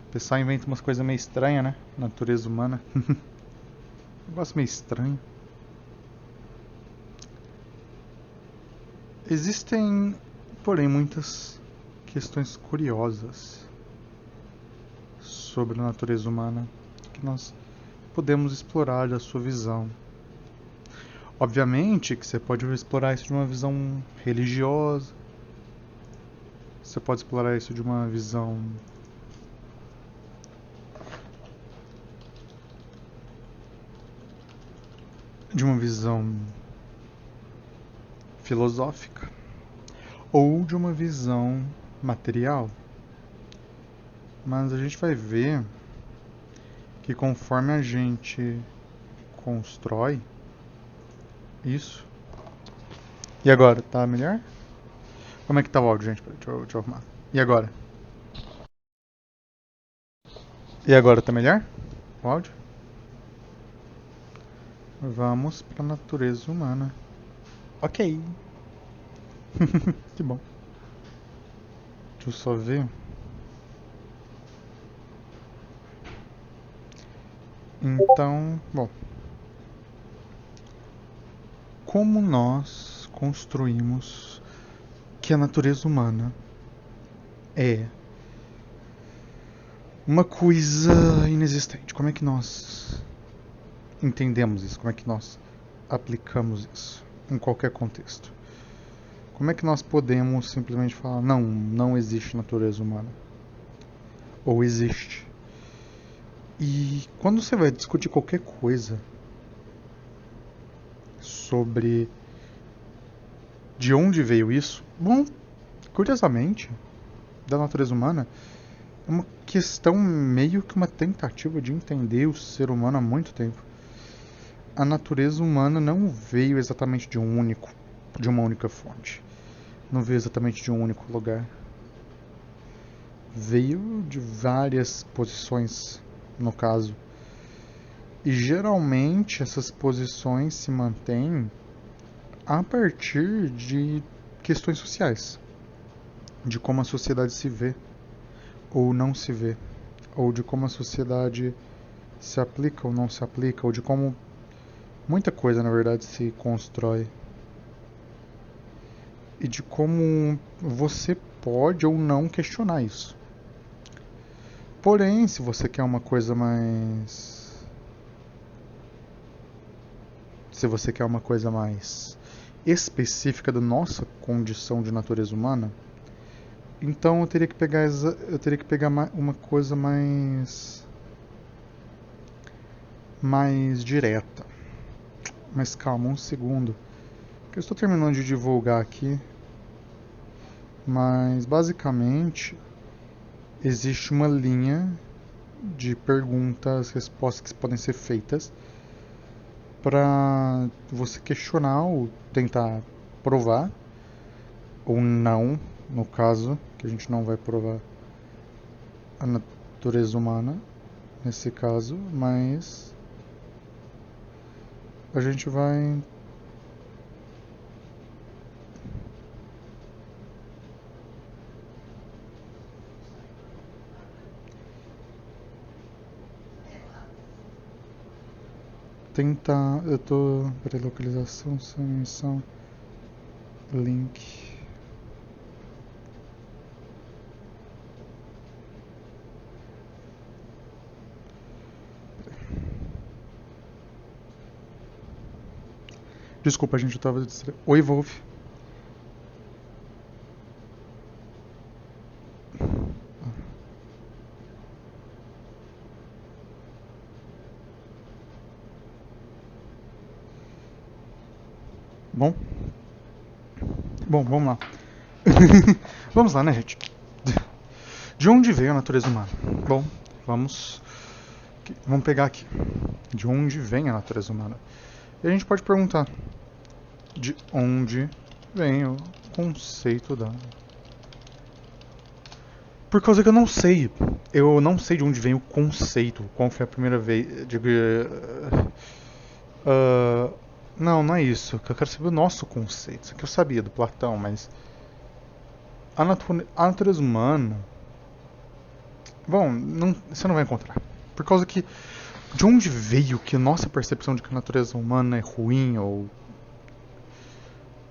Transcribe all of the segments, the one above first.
O pessoal inventa umas coisas meio estranhas, né? Natureza humana. Negócio meio estranho. Existem, porém, muitas questões curiosas sobre a natureza humana que nós podemos explorar da sua visão. Obviamente que você pode explorar isso de uma visão religiosa, você pode explorar isso de uma visão filosófica ou de uma visão material. Mas a gente vai ver que conforme a gente constrói isso. E agora, tá melhor? Como é que tá o áudio, gente? Deixa eu arrumar. E agora? E agora, tá melhor? O áudio? Vamos pra natureza humana. Ok. Que bom. Deixa eu só ver. Então, bom. Como nós construímos que a natureza humana é uma coisa inexistente? Como é que nós entendemos isso? Como é que nós aplicamos isso em qualquer contexto? Como é que nós podemos simplesmente falar, não existe natureza humana? Ou existe? E quando você vai discutir qualquer coisa sobre de onde veio isso, bom, curiosamente, da natureza humana, é uma questão meio que uma tentativa de entender o ser humano há muito tempo. A natureza humana não veio exatamente de uma única fonte. Não veio exatamente de um único lugar. Veio de várias posições, no caso. E geralmente essas posições se mantêm a partir de questões sociais, de como a sociedade se vê ou não se vê, ou de como a sociedade se aplica ou não se aplica, ou de como muita coisa na verdade se constrói. E de como você pode ou não questionar isso. Porém, se você quer uma coisa mais. Se você quer uma coisa mais específica da nossa condição de natureza humana, então eu teria que pegar uma coisa mais direta. Mas calma, um segundo. Que eu estou terminando de divulgar aqui. Mas basicamente existe uma linha de perguntas, respostas que podem ser feitas para você questionar ou tentar provar ou não, no caso, que a gente não vai provar a natureza humana nesse caso, mas a gente vai tentar. Eu tô. Peraí, localização, submissão, link. Desculpa, gente, eu tava distraído. Oi, Wolf. Bom? Bom, vamos lá. Vamos lá, né, gente? De onde veio a natureza humana? Bom, vamos pegar aqui. De onde vem a natureza humana? E a gente pode perguntar: de onde vem o conceito da. Por causa que eu não sei. Eu não sei de onde vem o conceito. Qual foi a primeira vez. Não é isso. Eu quero saber o nosso conceito. Isso aqui eu sabia do Platão, mas. A natureza humana. Bom, você não vai encontrar. Por causa que de onde veio que a nossa percepção de que a natureza humana é ruim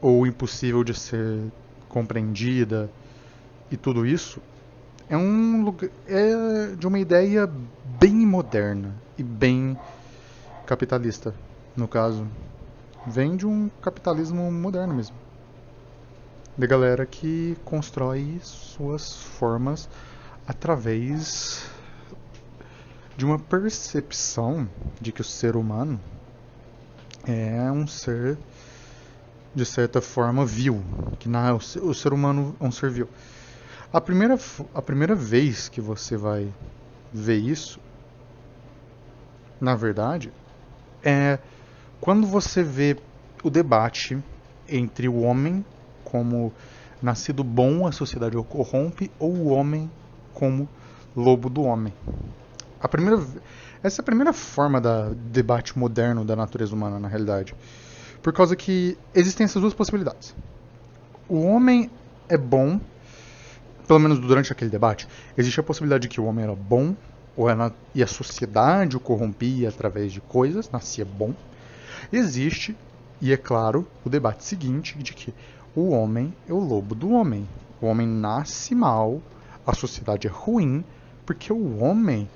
ou impossível de ser compreendida e tudo isso é de uma ideia bem moderna e bem capitalista, no caso. Vem de um capitalismo moderno mesmo. Da galera que constrói suas formas através de uma percepção de que o ser humano é um ser, de certa forma, vil. Que o ser humano é um ser vil. A primeira vez que você vai ver isso, na verdade, é quando você vê o debate entre o homem como nascido bom, a sociedade o corrompe, ou o homem como lobo do homem. Essa é a primeira forma da debate moderno da natureza humana, na realidade. Por causa que existem essas duas possibilidades. O homem é bom, pelo menos durante aquele debate, existe a possibilidade de que o homem era bom, e a sociedade o corrompia através de coisas, nascia bom. Existe, e é claro, o debate seguinte de que o homem é o lobo do homem. O homem nasce mal, a sociedade é ruim, porque o homem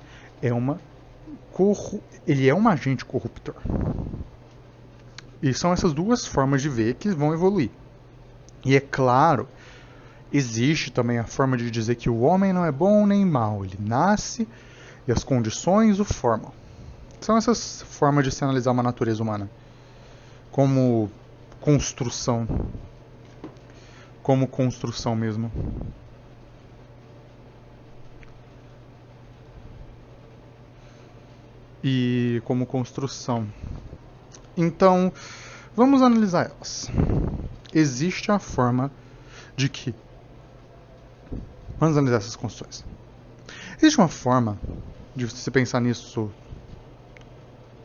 ele é um agente corruptor. E são essas duas formas de ver que vão evoluir. E é claro, existe também a forma de dizer que o homem não é bom nem mal. Ele nasce e as condições o formam. São essas formas de se analisar uma natureza humana. Como construção mesmo. E como construção. Então, vamos analisar elas. Existe a forma de que... Vamos analisar essas construções. Existe uma forma de você pensar nisso,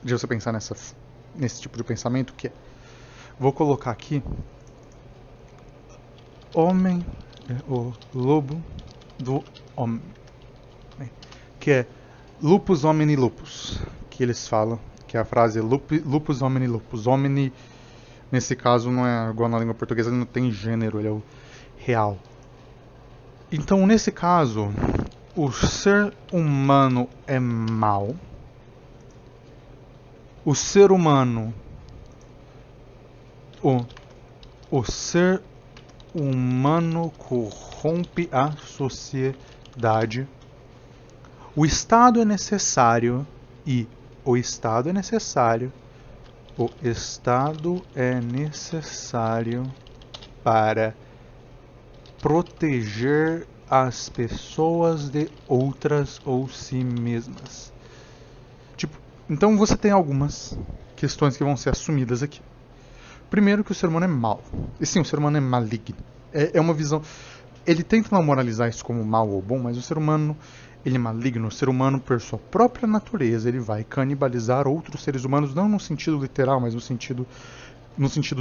de você pensar nesse tipo de pensamento que é... Vou colocar aqui homem, o lobo do homem, que é lupus homini lupus, que eles falam, que é a frase lupus homini lupus. Homini, nesse caso, não é igual na língua portuguesa, ele não tem gênero, ele é o real. Então, nesse caso, o ser humano é mau, o ser humano, o ser humano corrompe a sociedade. O Estado é necessário e o Estado é necessário para proteger as pessoas de outras ou si mesmas. Então você tem algumas questões que vão ser assumidas aqui. Primeiro, que o ser humano é mau. E sim, o ser humano é maligno. É uma visão... Ele tenta não moralizar isso como mal ou bom, mas o ser humano, ele é maligno. O ser humano, por sua própria natureza, ele vai canibalizar outros seres humanos, não no sentido literal, mas no sentido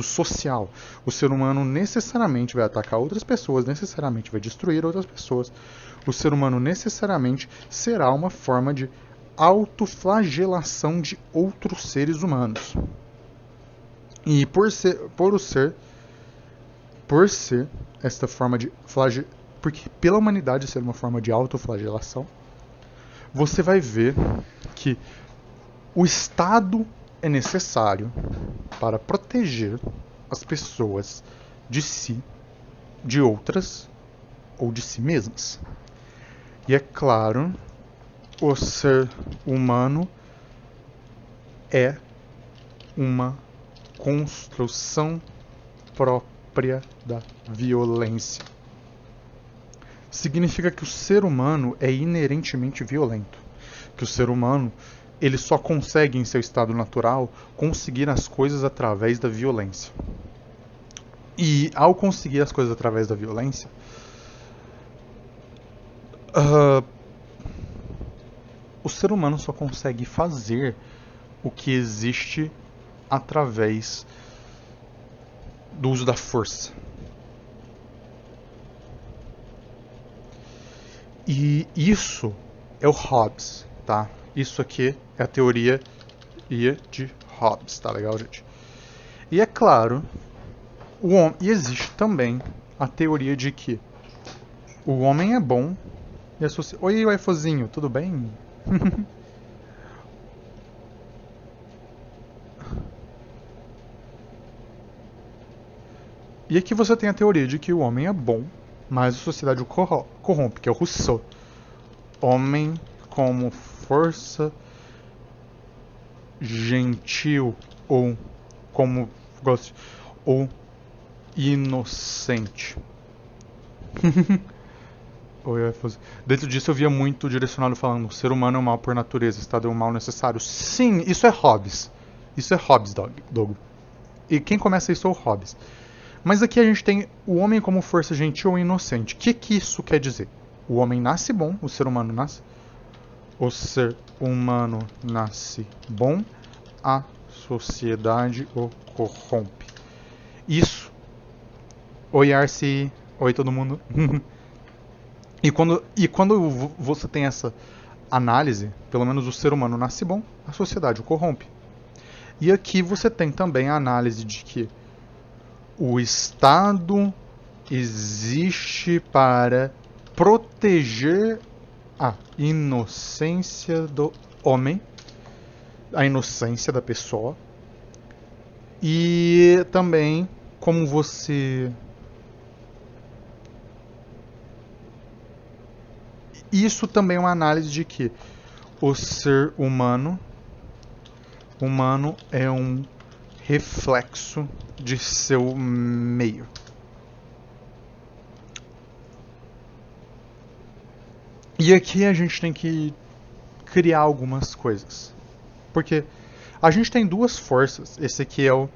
social. O ser humano necessariamente vai atacar outras pessoas, necessariamente vai destruir outras pessoas. O ser humano necessariamente será uma forma de autoflagelação de outros seres humanos. E por ser esta forma de porque pela humanidade ser uma forma de autoflagelação, você vai ver que o Estado é necessário para proteger as pessoas de si, de outras ou de si mesmas. E é claro, o ser humano é uma construção própria da violência. Significa que o ser humano é inerentemente violento. Que o ser humano, ele só consegue, em seu estado natural, conseguir as coisas através da violência. E ao conseguir as coisas através da violência, o ser humano só consegue fazer o que existe através do uso da força. E isso é o Hobbes, tá? Isso aqui é a teoria de Hobbes, tá legal, gente? E é claro, e existe também a teoria de que o homem é bom e a sociedade... Oi, waifuzinho, tudo bem? E aqui você tem a teoria de que o homem é bom, mas a sociedade o corrompe, que é o Rousseau. Homem como força gentil ou como gosto ou inocente. Dentro disso eu via muito direcionado falando: o ser humano é um mal por natureza, estado é um mal necessário. Sim, isso é Hobbes. Isso é Hobbes, Doug. E quem começa isso é o Hobbes. Mas aqui a gente tem o homem como força gentil ou inocente. O que isso quer dizer? O homem nasce bom, o ser humano nasce. O ser humano nasce bom, a sociedade o corrompe. Isso. Oi, Arce. Oi, todo mundo. E quando você tem essa análise, pelo menos o ser humano nasce bom, a sociedade o corrompe. E aqui você tem também a análise de que o Estado existe para proteger a inocência do homem, a inocência da pessoa, e também como você... Isso também é uma análise de que o ser humano é um reflexo de seu meio. E aqui a gente tem que criar algumas coisas. Porque a gente tem duas forças. Esse aqui é o...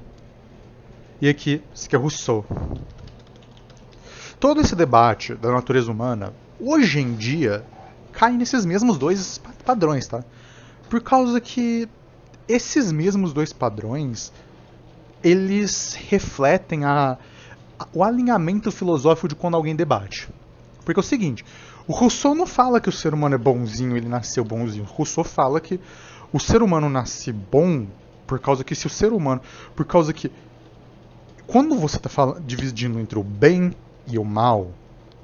E aqui, esse aqui é Rousseau. Todo esse debate da natureza humana, hoje em dia, cai nesses mesmos dois padrões, tá? Por causa que esses mesmos dois padrões, eles refletem o alinhamento filosófico de quando alguém debate. Porque é o seguinte, o Rousseau não fala que o ser humano é bonzinho, ele nasceu bonzinho. O Rousseau fala que o ser humano nasce bom por causa que se o ser humano... Por causa que quando você está dividindo entre o bem e o mal,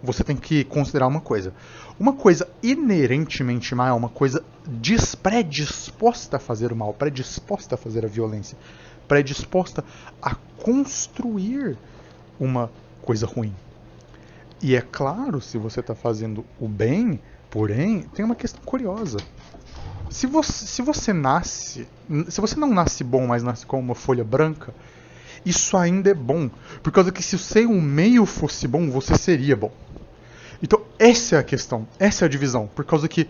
você tem que considerar uma coisa. Uma coisa inerentemente má, uma coisa predisposta a fazer o mal, predisposta a fazer a violência, predisposta a construir uma coisa ruim. E é claro, se você está fazendo o bem, porém, tem uma questão curiosa. Se você não nasce bom, mas nasce com uma folha branca, isso ainda é bom. Por causa que se o seu meio fosse bom, você seria bom. Então, essa é a questão, essa é a divisão. Por causa que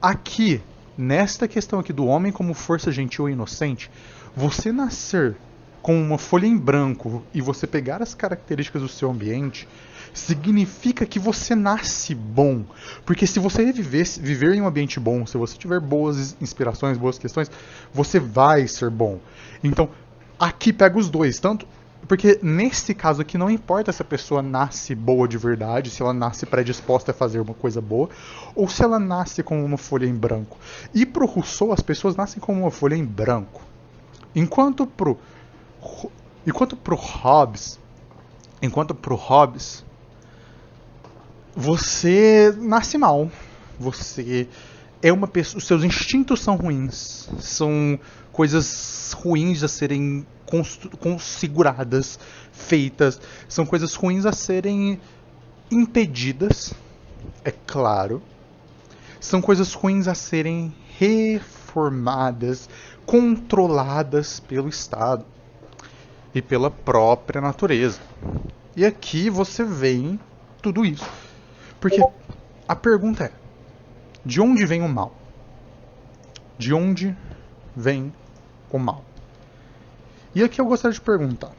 aqui, nesta questão aqui do homem como força gentil e inocente, você nascer com uma folha em branco e você pegar as características do seu ambiente, significa que você nasce bom. Porque se você viver em um ambiente bom, se você tiver boas inspirações, boas questões, você vai ser bom. Então, aqui pega os dois, tanto porque nesse caso aqui não importa se a pessoa nasce boa de verdade, se ela nasce predisposta a fazer uma coisa boa, ou se ela nasce com uma folha em branco. E pro Rousseau as pessoas nascem com uma folha em branco. Enquanto pro Hobbes, você nasce mal. Você é uma pessoa, os seus instintos são ruins, são coisas ruins a serem configuradas, feitas, são coisas ruins a serem impedidas, é claro. São coisas ruins a serem reformadas, controladas pelo Estado e pela própria natureza. E aqui você vê tudo isso. Porque a pergunta é: de onde vem o mal? De onde vem o mal? E aqui eu gostaria de perguntar.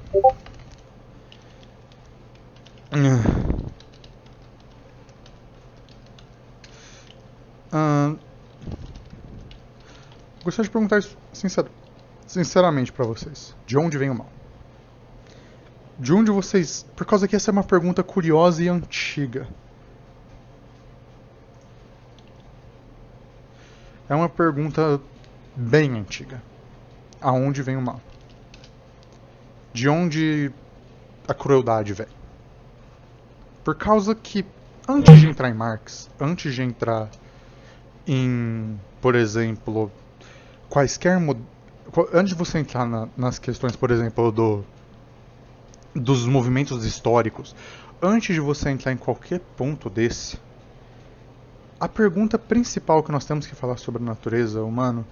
Gostaria de perguntar isso sinceramente para vocês. De onde vem o mal? De onde vocês... Por causa que essa é uma pergunta curiosa e antiga. É uma pergunta bem antiga. Aonde vem o mal? De onde a crueldade vem? Por causa que, antes de entrar em Marx, antes de entrar em, por exemplo, quaisquer. Antes de você entrar nas questões, por exemplo, dos movimentos históricos, antes de você entrar em qualquer ponto desse, a pergunta principal que nós temos que falar sobre a natureza humana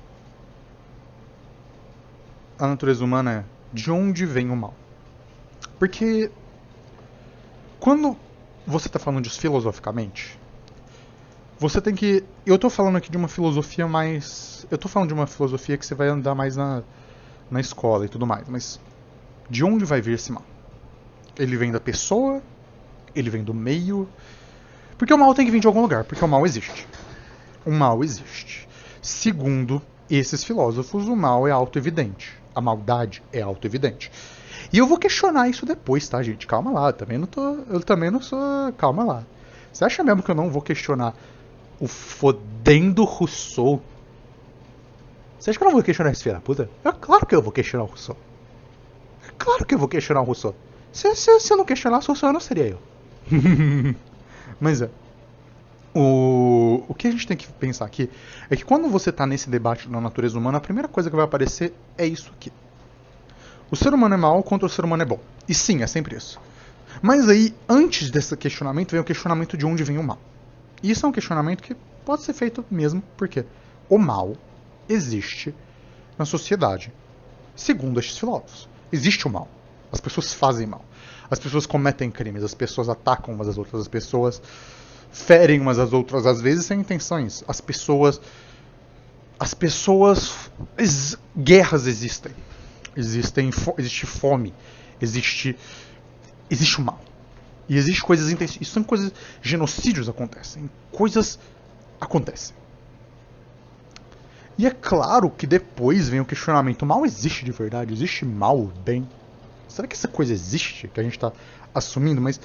é: de onde vem o mal? Porque quando você está falando disso filosoficamente, você tem que. Eu estou falando aqui de uma filosofia mais. Eu estou falando de uma filosofia que você vai andar mais na escola e tudo mais, mas de onde vai vir esse mal? Ele vem da pessoa? Ele vem do meio? Porque o mal tem que vir de algum lugar, porque o mal existe. O mal existe. Segundo esses filósofos, o mal é auto-evidente. A maldade é auto-evidente. E eu vou questionar isso depois, tá, gente? Calma lá, eu também não sou. Calma lá. Você acha mesmo que eu não vou questionar o fodendo Rousseau? Você acha que eu não vou questionar esse filho da puta? É claro que eu vou questionar o Rousseau. É claro que eu vou questionar o Rousseau. Se eu não questionasse o Rousseau, eu não seria eu. Mas é. O que a gente tem que pensar aqui é que quando você está nesse debate da natureza humana, a primeira coisa que vai aparecer é isso aqui. O ser humano é mau contra o ser humano é bom. E sim, é sempre isso. Mas aí, antes desse questionamento, vem o questionamento de onde vem o mal. E isso é um questionamento que pode ser feito mesmo, porque o mal existe na sociedade, segundo estes filósofos. Existe o mal. As pessoas fazem mal. As pessoas cometem crimes, as pessoas atacam umas às outras, as pessoas ferem umas às outras, às vezes sem intenções. Guerras existem. Existe fome. Existe o mal. E existe coisas intencionais. Isso são coisas. Genocídios acontecem. Coisas acontecem. E é claro que depois vem o questionamento: o mal existe de verdade? Existe mal, bem? Será que essa coisa existe que a gente está assumindo? Mas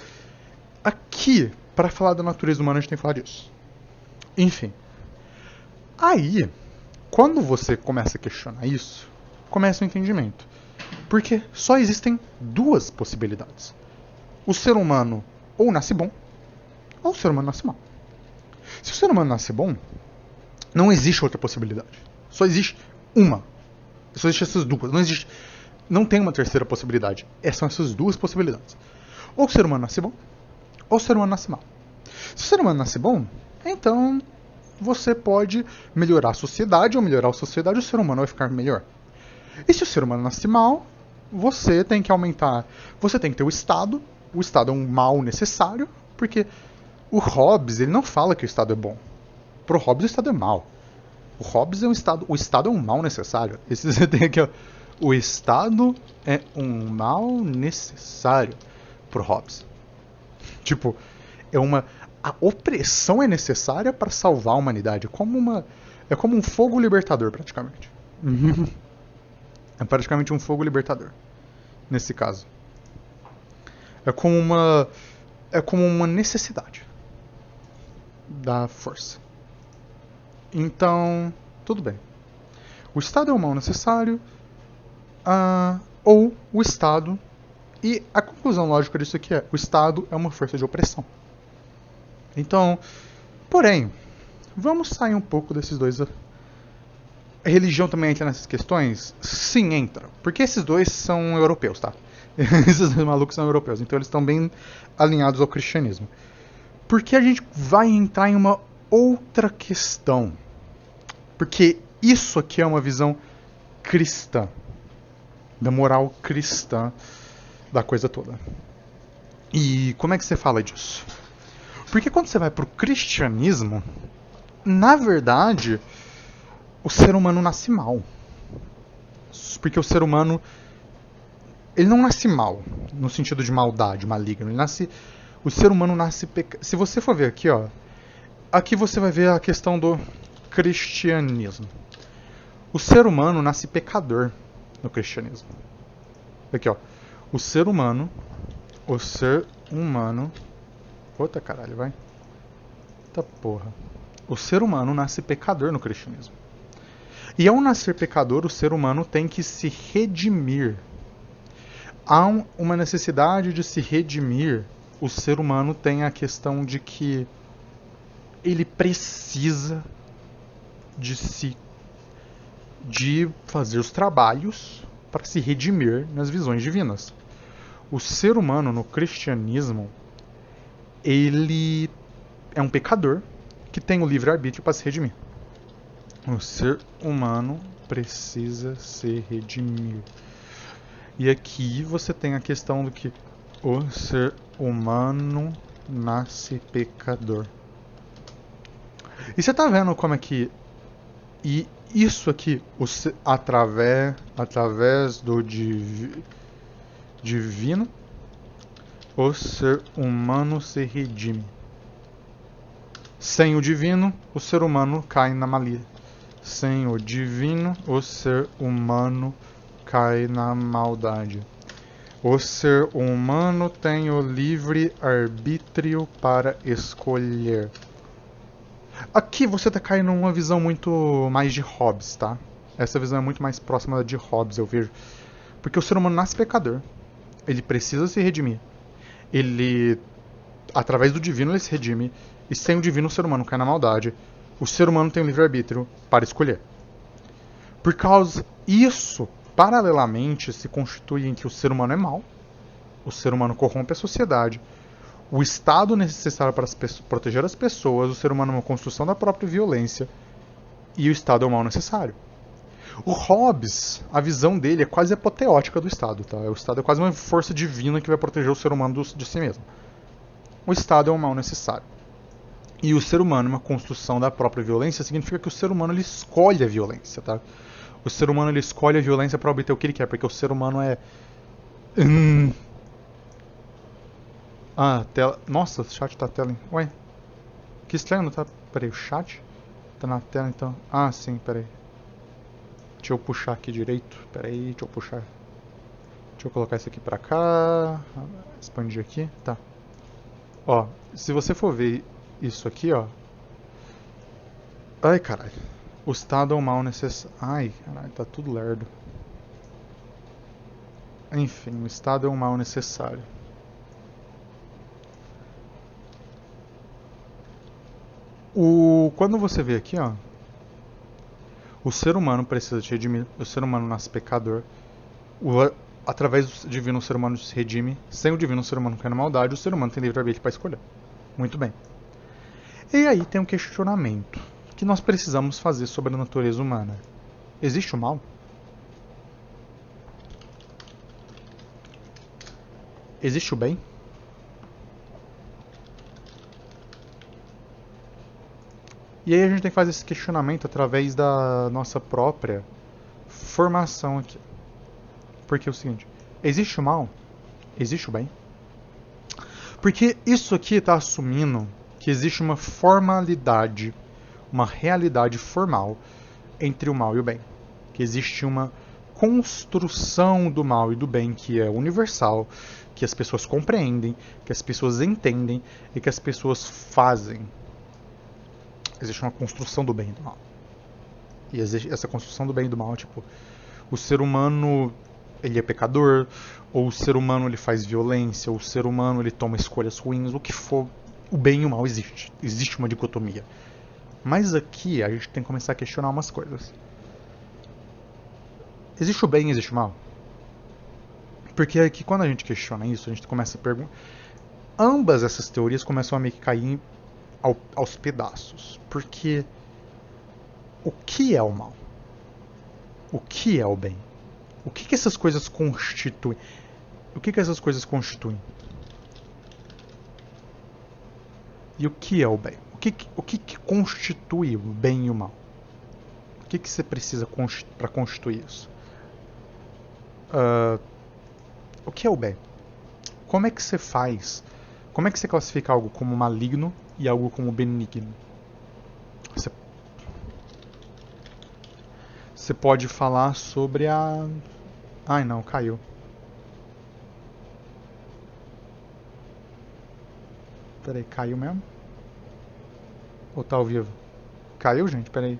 aqui, para falar da natureza humana, a gente tem que falar disso. Enfim. Aí, quando você começa a questionar isso, começa o entendimento. Porque só existem duas possibilidades. O ser humano ou nasce bom, ou o ser humano nasce mal. Se o ser humano nasce bom, não existe outra possibilidade. Só existe uma. Só existem essas duas. Não tem uma terceira possibilidade. São essas duas possibilidades. Ou o ser humano nasce bom, ou o ser humano nasce mal. Se o ser humano nasce bom, então você pode melhorar a sociedade, ou melhorar a sociedade, o ser humano vai ficar melhor. E se o ser humano nasce mal, você tem que aumentar. Você tem que ter o Estado. O Estado é um mal necessário, porque o Hobbes ele não fala que o Estado é bom. Pro Hobbes o Estado é mal. O Hobbes é um Estado. O Estado é um mal necessário. Esse você tem aqui, ó. O Estado é um mal necessário pro Hobbes. Tipo, a opressão é necessária para salvar a humanidade. É como um fogo libertador, praticamente. É praticamente um fogo libertador, nesse caso. É como uma necessidade da força. Então, tudo bem. O Estado é um mal necessário, ou o Estado... E a conclusão lógica disso aqui é: o Estado é uma força de opressão. Então, porém, vamos sair um pouco desses dois. A religião também entra nessas questões? Sim, entra. Porque esses dois são europeus, tá? Esses dois malucos são europeus. Então eles estão bem alinhados ao cristianismo. Porque a gente vai entrar em uma outra questão. Porque isso aqui é uma visão cristã. Da moral cristã da coisa toda. E como é que você fala disso? Porque quando você vai pro cristianismo, na verdade, o ser humano nasce mal. Porque o ser humano, ele não nasce mal, no sentido de maldade, maligno. O ser humano nasce Se você for ver aqui, ó, aqui você vai ver a questão do cristianismo. O ser humano nasce pecador no cristianismo. Aqui, ó. O ser humano. Puta caralho, vai. Eita porra. O ser humano nasce pecador no cristianismo. E ao nascer pecador, o ser humano tem que se redimir. Há uma necessidade de se redimir. O ser humano tem a questão de que ele precisa de fazer os trabalhos para se redimir nas visões divinas. O ser humano no cristianismo, ele é um pecador que tem o livre-arbítrio para se redimir. O ser humano precisa se redimir. E aqui você tem a questão do que o ser humano nasce pecador. E você tá vendo como é que... E isso aqui, através do divino, o ser humano se redime. Sem o divino, o ser humano cai na malícia. Sem o divino, o ser humano cai na maldade. O ser humano tem o livre arbítrio para escolher. Aqui você está caindo numa visão muito mais de Hobbes, tá? Essa visão é muito mais próxima de Hobbes, eu vejo. Porque o ser humano nasce pecador. Ele precisa se redimir. Ele, através do divino, ele se redime. E sem o divino, o ser humano cai na maldade. O ser humano tem o livre-arbítrio para escolher. Por causa isso, paralelamente, se constitui em que o ser humano é mau. O ser humano corrompe a sociedade. O Estado necessário para proteger as pessoas, o ser humano é uma construção da própria violência, e o Estado é o mal necessário. O Hobbes, a visão dele é quase apoteótica do Estado. Tá? O Estado é quase uma força divina que vai proteger o ser humano de si mesmo. O Estado é o mal necessário. E o ser humano é uma construção da própria violência, significa que o ser humano ele escolhe a violência. Tá? O ser humano ele escolhe a violência para obter o que ele quer, porque o ser humano é... Ah, tela. Nossa, o chat tá na tela. Ué, que estranho, não tá? Peraí, o chat tá na tela então. Ah, sim, peraí. Deixa eu puxar aqui direito. Peraí, deixa eu puxar. Deixa eu colocar isso aqui pra cá. Expandir aqui. Tá. Ó, se você for ver isso aqui, ó. Ai, caralho. O Estado é o mal necessário. Ai, caralho, tá tudo lerdo. Enfim, o Estado é o mal necessário. Quando você vê aqui, ó, o ser humano precisa se redimir, o ser humano nasce pecador, através do divino o ser humano se redime, sem o divino o ser humano cai na maldade, o ser humano tem livre-arbítrio para escolher. Muito bem. E aí tem um questionamento que nós precisamos fazer sobre a natureza humana. Existe o mal? Existe o bem? E aí a gente tem que fazer esse questionamento através da nossa própria formação aqui. Porque é o seguinte, existe o mal? Existe o bem? Porque isso aqui está assumindo que existe uma formalidade, uma realidade formal entre o mal e o bem. Que existe uma construção do mal e do bem que é universal, que as pessoas compreendem, que as pessoas entendem e que as pessoas fazem. Existe uma construção do bem e do mal. E essa construção do bem e do mal, tipo, o ser humano ele é pecador, ou o ser humano ele faz violência, ou o ser humano ele toma escolhas ruins, o que for, o bem e o mal existe. Existe uma dicotomia. Mas aqui a gente tem que começar a questionar umas coisas. Existe o bem e existe o mal? Porque aqui quando a gente questiona isso, a gente começa a perguntar. Ambas essas teorias começam a meio que cair aos pedaços. Porque o que é o mal? O que é o bem? O que essas coisas constituem? O que essas coisas constituem? E o que é o bem? O que constitui o bem e o mal? O que você precisa para constituir isso? O que é o bem? Como é que você faz? Como é que você classifica algo como maligno e algo como benigno? Você pode falar sobre a... Ai não, caiu. Peraí, caiu mesmo? Ou tá ao vivo? Caiu, gente? Peraí.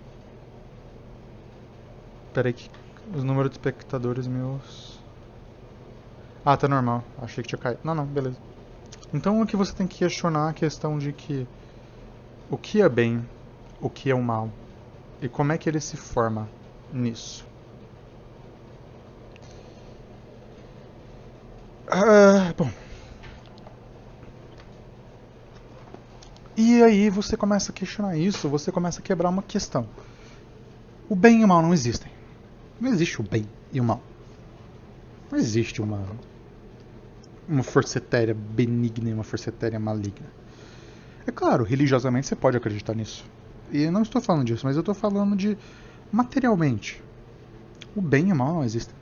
Pera aí que os números de espectadores meus... Ah, tá normal. Achei que tinha caído. Não, beleza. Então aqui você tem que questionar a questão de que o que é bem, o que é o mal e como é que ele se forma nisso. Bom. E aí você começa a questionar isso, você começa a quebrar uma questão. O bem e o mal não existem. Não existe o bem e o mal. Não existe uma força etérea benigna e uma força etérea maligna. É claro, religiosamente você pode acreditar nisso. E eu não estou falando disso, mas eu estou falando de materialmente. O bem e o mal não existem.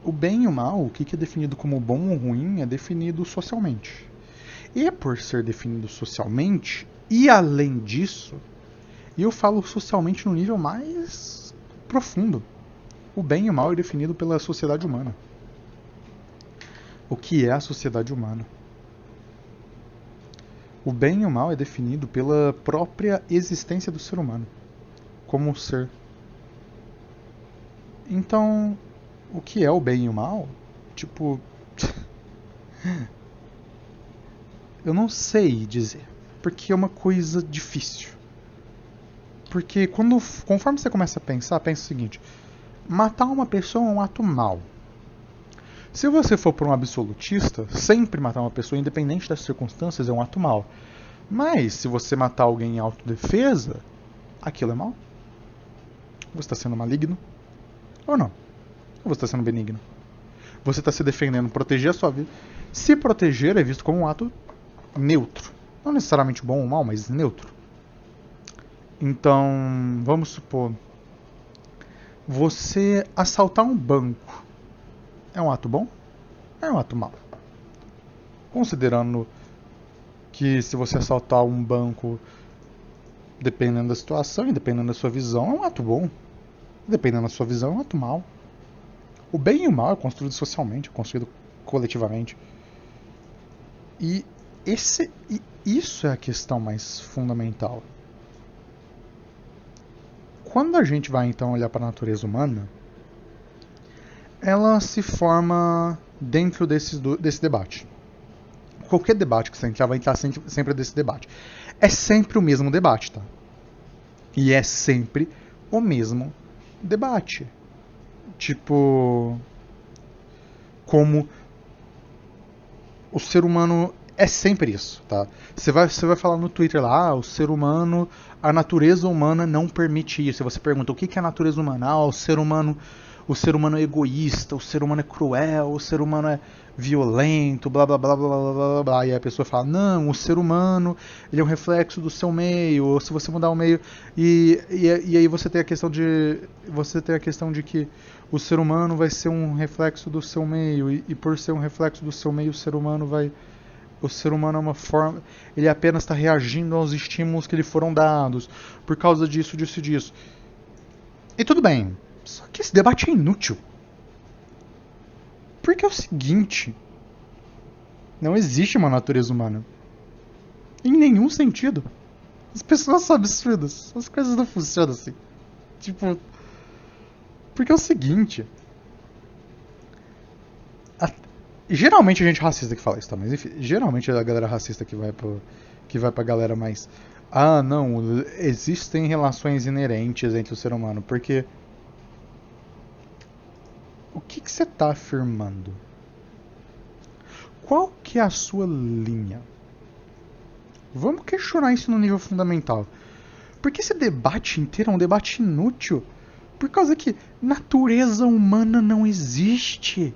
O bem e o mal, o que é definido como bom ou ruim, é definido socialmente. E por ser definido socialmente, e além disso, e eu falo socialmente no nível mais profundo, o bem e o mal é definido pela sociedade humana. O que é a sociedade humana? O bem e o mal é definido pela própria existência do ser humano, como ser. Então, o que é o bem e o mal? Tipo... eu não sei dizer, porque é uma coisa difícil. Porque conforme você começa a pensar, pensa o seguinte: matar uma pessoa é um ato mau. Se você for por um absolutista, sempre matar uma pessoa, independente das circunstâncias, é um ato mau. Mas se você matar alguém em autodefesa, aquilo é mau? Você está sendo maligno? Ou não? Ou você está sendo benigno? Você está se defendendo, proteger a sua vida. Se proteger é visto como um ato neutro. Não necessariamente bom ou mal, mas neutro. Então, vamos supor, você assaltar um banco é um ato bom? É um ato mau? Considerando que se você assaltar um banco, dependendo da situação e dependendo da sua visão, é um ato bom. Dependendo da sua visão, é um ato mau. O bem e o mal é construído socialmente, é construído coletivamente. E isso é a questão mais fundamental. Quando a gente vai então olhar para a natureza humana, ela se forma dentro desse debate. Qualquer debate que você entrar vai entrar sempre desse debate. É sempre o mesmo debate, tá? E é sempre o mesmo debate. Tipo, como o ser humano é sempre isso, tá? Você vai falar no Twitter lá, o ser humano, a natureza humana não permite isso. E você pergunta, o que é a natureza humana? Ah, o ser humano é egoísta, o ser humano é cruel, o ser humano é violento, blá blá blá blá blá blá blá. E aí a pessoa fala, não, o ser humano ele é um reflexo do seu meio, ou se você mudar o meio. E aí você tem a questão de que o ser humano vai ser um reflexo do seu meio, e por ser um reflexo do seu meio, o ser humano é uma forma. Ele apenas está reagindo aos estímulos que lhe foram dados, por causa disso, disso e disso. E tudo bem. Só que esse debate é inútil. Porque é o seguinte: não existe uma natureza humana. Em nenhum sentido. As pessoas são absurdas. As coisas não funcionam assim. Tipo. Porque é o seguinte. Geralmente a gente racista que fala isso, tá? Mas enfim, geralmente é a galera racista que vai pra galera mais. Ah, não, existem relações inerentes entre o ser humano. Porque. O que você tá afirmando? Qual que é a sua linha? Vamos questionar isso no nível fundamental. Porque esse debate inteiro é um debate inútil. Por causa que natureza humana não existe.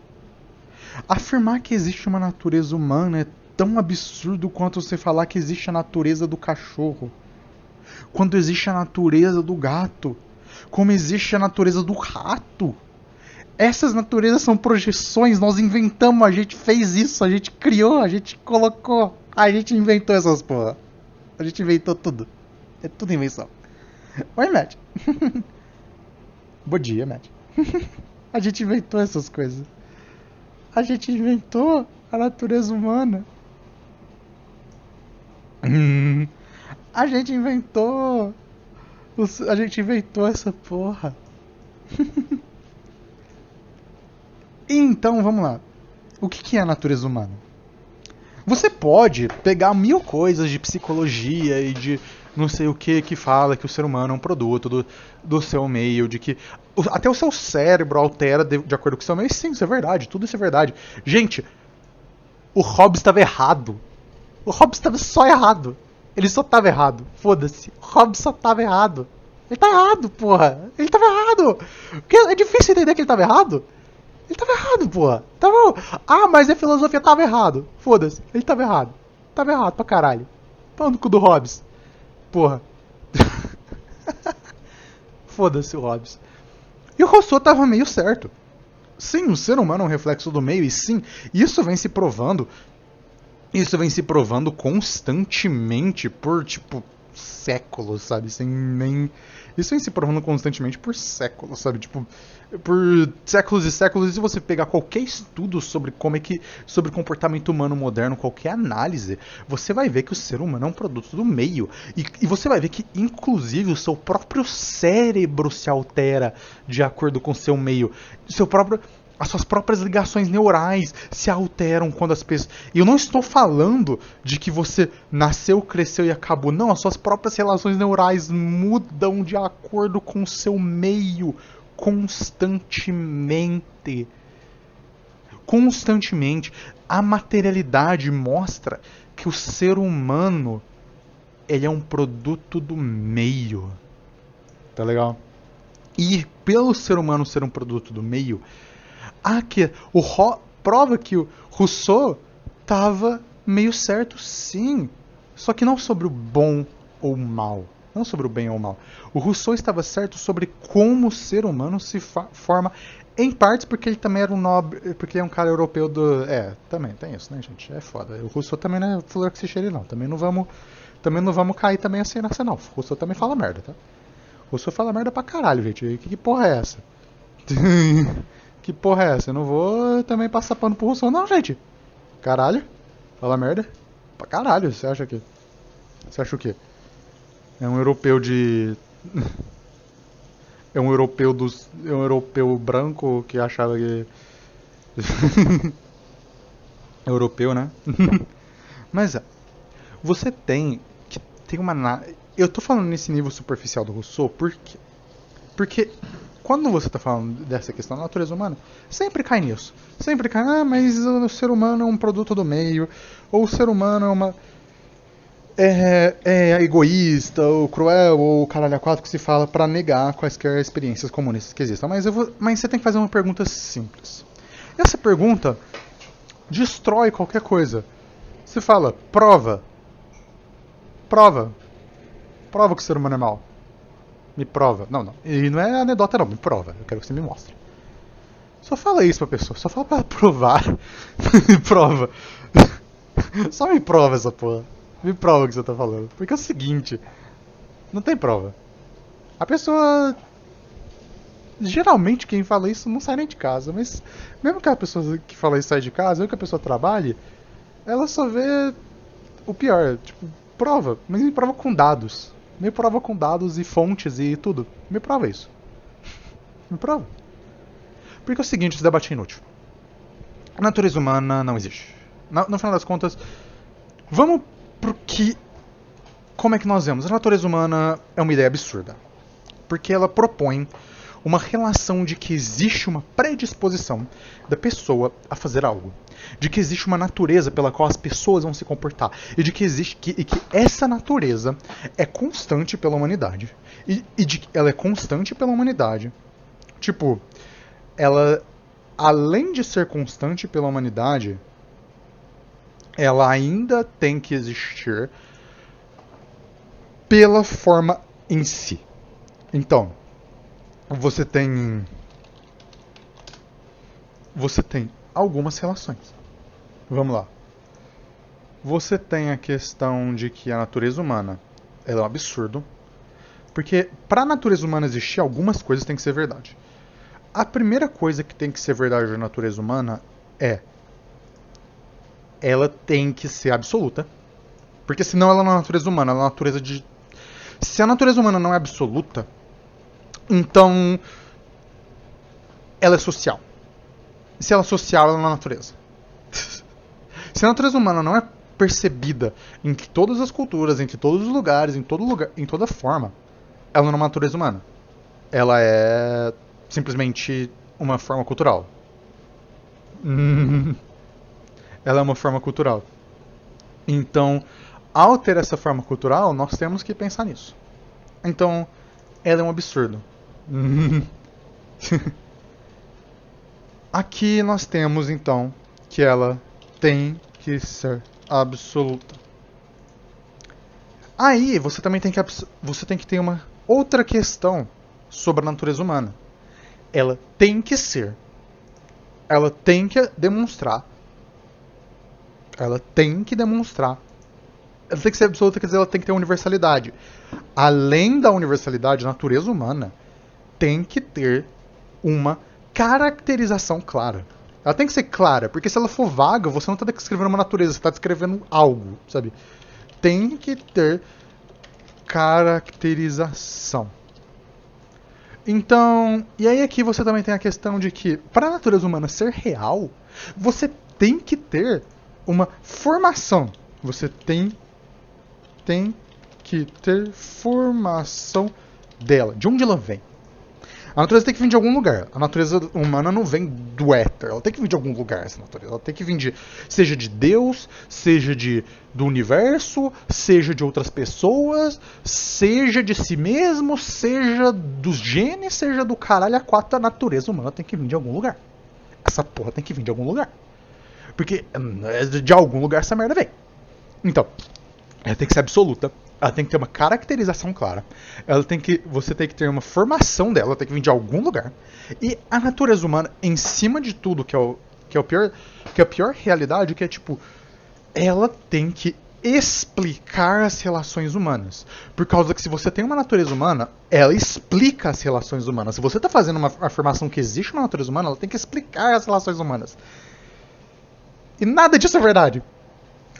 Afirmar que existe uma natureza humana é tão absurdo quanto você falar que existe a natureza do cachorro. Quando existe a natureza do gato. Como existe a natureza do rato. Essas naturezas são projeções, nós inventamos, a gente fez isso, a gente criou, a gente colocou, a gente inventou essas porra. A gente inventou tudo. É tudo invenção. Oi, Matt. Bom dia, Matt. A gente inventou essas coisas. A gente inventou a natureza humana. A gente inventou. A gente inventou essa porra. Então, vamos lá. O que é a natureza humana? Você pode pegar 1000 coisas de psicologia e de não sei o que fala que o ser humano é um produto do seu meio, de que até o seu cérebro altera de acordo com o seu meio. Sim, isso é verdade, tudo isso é verdade. Gente, o Hobbes estava errado. O Hobbes estava só errado. Ele só estava errado. Foda-se. O Hobbes só estava errado. Ele tá errado, porra. Ele estava errado. Porque é difícil entender que ele estava errado. Ele tava errado, porra. Tava... Ah, mas a filosofia tava errado. Foda-se. Ele tava errado. Tava errado pra caralho. Pau no cu do Hobbes. Porra. Foda-se o Hobbes. E o Rousseau tava meio certo. Sim, o ser humano é um reflexo do meio. E sim, isso vem se provando. Isso vem se provando constantemente por, tipo, séculos, sabe? Sem nem... Isso vem se provando constantemente por séculos, sabe? Tipo, por séculos e séculos. E se você pegar qualquer estudo sobre como é que... sobre comportamento humano moderno, qualquer análise, você vai ver que o ser humano é um produto do meio. E você vai ver que, inclusive, o seu próprio cérebro se altera de acordo com o seu meio. As suas próprias ligações neurais se alteram quando as pessoas... E eu não estou falando de que você nasceu, cresceu e acabou. Não, as suas próprias relações neurais mudam de acordo com o seu meio constantemente. Constantemente. A materialidade mostra que o ser humano ele é um produto do meio. Tá legal? E pelo ser humano ser um produto do meio... prova que o Rousseau estava meio certo, sim. Só que não sobre o bom ou o mal. Não sobre o bem ou o mal. O Rousseau estava certo sobre como o ser humano se forma, em partes porque ele também era um nobre, porque ele é um cara europeu do... também tem isso, né, gente? É foda. O Rousseau também não é flor que se cheire, não. Também não vamos cair também assim nessa, não. O Rousseau também fala merda, tá? O Rousseau fala merda pra caralho, gente. Que porra é essa? Que porra é essa? Eu não vou também passar pano pro Rousseau, não, gente. Caralho. Fala merda. Pra caralho, você acha que... Você acha o quê? É um europeu de... É um europeu branco que achava que... Europeu, né? Mas você tem uma... Eu tô falando nesse nível superficial do Rousseau porque... Porque quando você está falando dessa questão da natureza humana, sempre cai nisso. Sempre cai, mas o ser humano é um produto do meio, ou o ser humano é uma... É egoísta, ou cruel, ou caralho a quatro que se fala para negar quaisquer experiências comunistas que existam. Mas você tem que fazer uma pergunta simples. Essa pergunta destrói qualquer coisa. Você fala, prova. Prova que o ser humano é mau. Me prova. Não. E não é anedota não, me prova. Eu quero que você me mostre. Só fala isso pra pessoa. Só fala pra provar. Me prova. Só me prova essa porra. Me prova o que você tá falando. Porque é o seguinte. Não tem prova. A pessoa... Geralmente quem fala isso não sai nem de casa. Mas mesmo que a pessoa que fala isso sai de casa, mesmo que a pessoa trabalhe, ela só vê o pior. Tipo, prova. Mas me prova com dados. Me prova com dados e fontes e tudo. Me prova isso. Me prova. Porque é o seguinte, esse debate é inútil. A natureza humana não existe. No final das contas, vamos pro que... Como é que nós vemos? A natureza humana é uma ideia absurda. Porque ela propõe uma relação de que existe uma predisposição da pessoa a fazer algo. De que existe uma natureza pela qual as pessoas vão se comportar. E de que existe que essa natureza é constante pela humanidade. E de que ela é constante pela humanidade. Tipo, ela, além de ser constante pela humanidade, ela ainda tem que existir pela forma em si. Então, você tem algumas relações. Vamos lá. Você tem a questão de que a natureza humana ela é um absurdo. Porque para a natureza humana existir, algumas coisas têm que ser verdade. A primeira coisa que tem que ser verdade da natureza humana é... Ela tem que ser absoluta. Porque senão ela não é natureza humana, ela é natureza de... Se a natureza humana não é absoluta, então ela é social. E se ela é social, ela não é natureza. Se a natureza humana não é percebida em todas as culturas, entre todos os lugares, em todo lugar, em toda forma, ela não é uma natureza humana. Ela é simplesmente uma forma cultural. Ela é uma forma cultural. Então, ao ter essa forma cultural, nós temos que pensar nisso. Então, ela é um absurdo. Aqui nós temos, então, que ela tem que ser absoluta. Aí, você tem que ter uma outra questão sobre a natureza humana. Ela tem que ser. Ela tem que demonstrar. Ela tem que demonstrar. Ela tem que ser absoluta, quer dizer, ela tem que ter universalidade. Além da universalidade, a natureza humana tem que ter uma caracterização clara. Ela tem que ser clara, porque se ela for vaga, você não está descrevendo uma natureza, você está descrevendo algo, sabe? Tem que ter caracterização. Então, e aí aqui você também tem a questão de que, para a natureza humana ser real, você tem que ter uma formação. Você tem que ter formação dela. De onde ela vem? A natureza tem que vir de algum lugar. A natureza humana não vem do éter. Ela tem que vir de algum lugar, essa natureza. Ela tem que vir de, seja de Deus, seja do universo, seja de outras pessoas, seja de si mesmo, seja dos genes, seja do caralho a quatro. A natureza humana tem que vir de algum lugar. Essa porra tem que vir de algum lugar. Porque de algum lugar essa merda vem. Então, ela tem que ser absoluta. Ela tem que ter uma caracterização clara. Você tem que ter uma formação dela, ela tem que vir de algum lugar. E a natureza humana, em cima de tudo, que é a pior realidade, que é tipo, ela tem que explicar as relações humanas. Por causa que se você tem uma natureza humana, ela explica as relações humanas. Se você está fazendo uma afirmação que existe uma natureza humana, ela tem que explicar as relações humanas. E nada disso é verdade.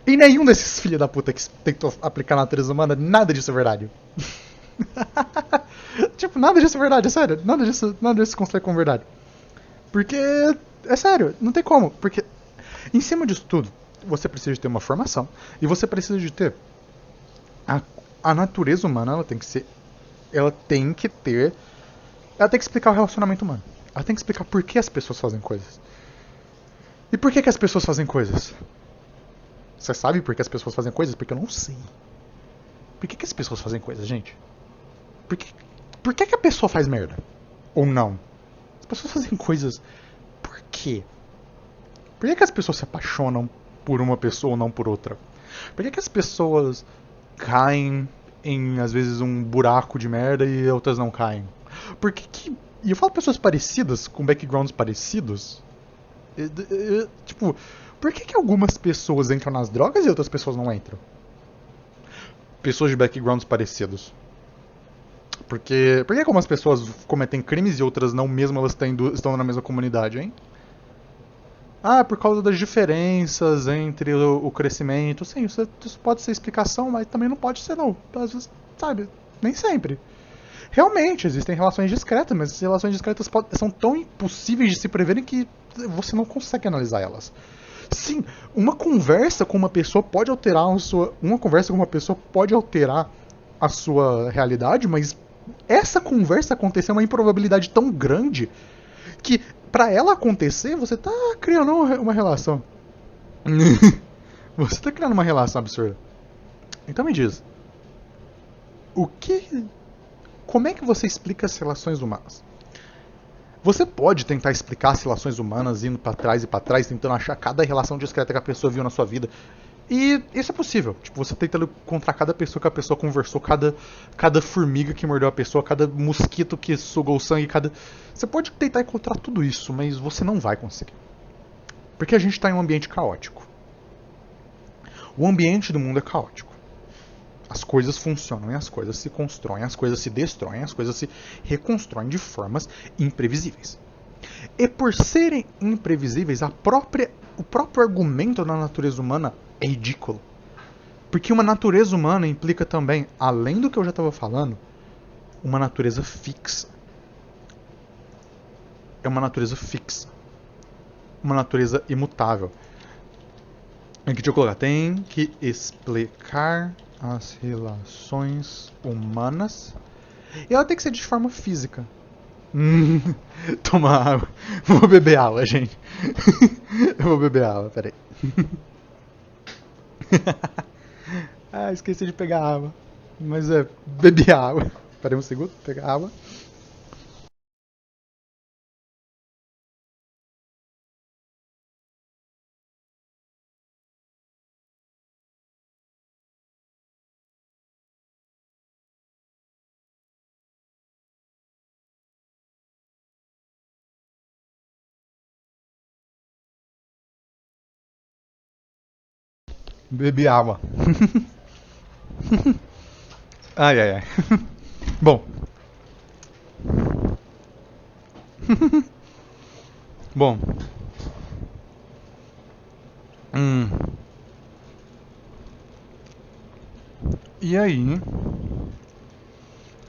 E nenhum desses filhos da puta que tentou aplicar na natureza humana, nada disso é verdade. Tipo, nada disso é verdade, é sério. Nada disso se constrói como verdade. Porque, é sério, não tem como. Porque, em cima disso tudo, você precisa de ter uma formação. E você precisa de ter... A natureza humana, ela tem que ser... Ela tem que ter... Ela tem que explicar o relacionamento humano. Ela tem que explicar por que as pessoas fazem coisas. E por que as pessoas fazem coisas? Você sabe por que as pessoas fazem coisas? Porque eu não sei. Por que as pessoas fazem coisas, gente? Por que a pessoa faz merda? Ou não? As pessoas fazem coisas... Por quê? Por que as pessoas se apaixonam por uma pessoa ou não por outra? Por que as pessoas caem em, às vezes, um buraco de merda e outras não caem? E eu falo pessoas parecidas, com backgrounds parecidos... Tipo... Por que algumas pessoas entram nas drogas e outras pessoas não entram? Pessoas de backgrounds parecidos. Por que algumas pessoas cometem crimes e outras não, mesmo elas estão na mesma comunidade, hein? Ah, por causa das diferenças entre o crescimento. Sim, isso pode ser explicação, mas também não pode ser, não. Às vezes, sabe, nem sempre. Realmente, existem relações discretas, mas essas relações discretas são tão impossíveis de se preverem que você não consegue analisar elas. Sim, uma conversa com uma pessoa pode alterar a sua realidade, mas essa conversa acontecer é uma improbabilidade tão grande que pra ela acontecer, você tá criando uma relação. Você tá criando uma relação absurda. Então me diz, como é que você explica as relações humanas? Você pode tentar explicar as relações humanas indo pra trás e pra trás, tentando achar cada relação discreta que a pessoa viu na sua vida. E isso é possível. Tipo, você tenta encontrar cada pessoa que a pessoa conversou, cada formiga que mordeu a pessoa, cada mosquito que sugou o sangue, Você pode tentar encontrar tudo isso, mas você não vai conseguir. Porque a gente tá em um ambiente caótico. O ambiente do mundo é caótico. As coisas funcionam e as coisas se constroem, as coisas se destroem, as coisas se reconstroem de formas imprevisíveis. E por serem imprevisíveis, o próprio argumento da natureza humana é ridículo. Porque uma natureza humana implica também, além do que eu já estava falando, uma natureza fixa. é uma natureza fixa, uma natureza imutável. Aqui deixa eu colocar, tem que explicar as relações humanas e ela tem que ser de forma física. Tomar água. Vou beber água, gente. Eu vou beber água, peraí. Ah, esqueci de pegar água. Mas bebi água. Peraí um segundo, pegar água. Bebi água. Ai, ai, ai. Bom. Bom. Hum. E aí,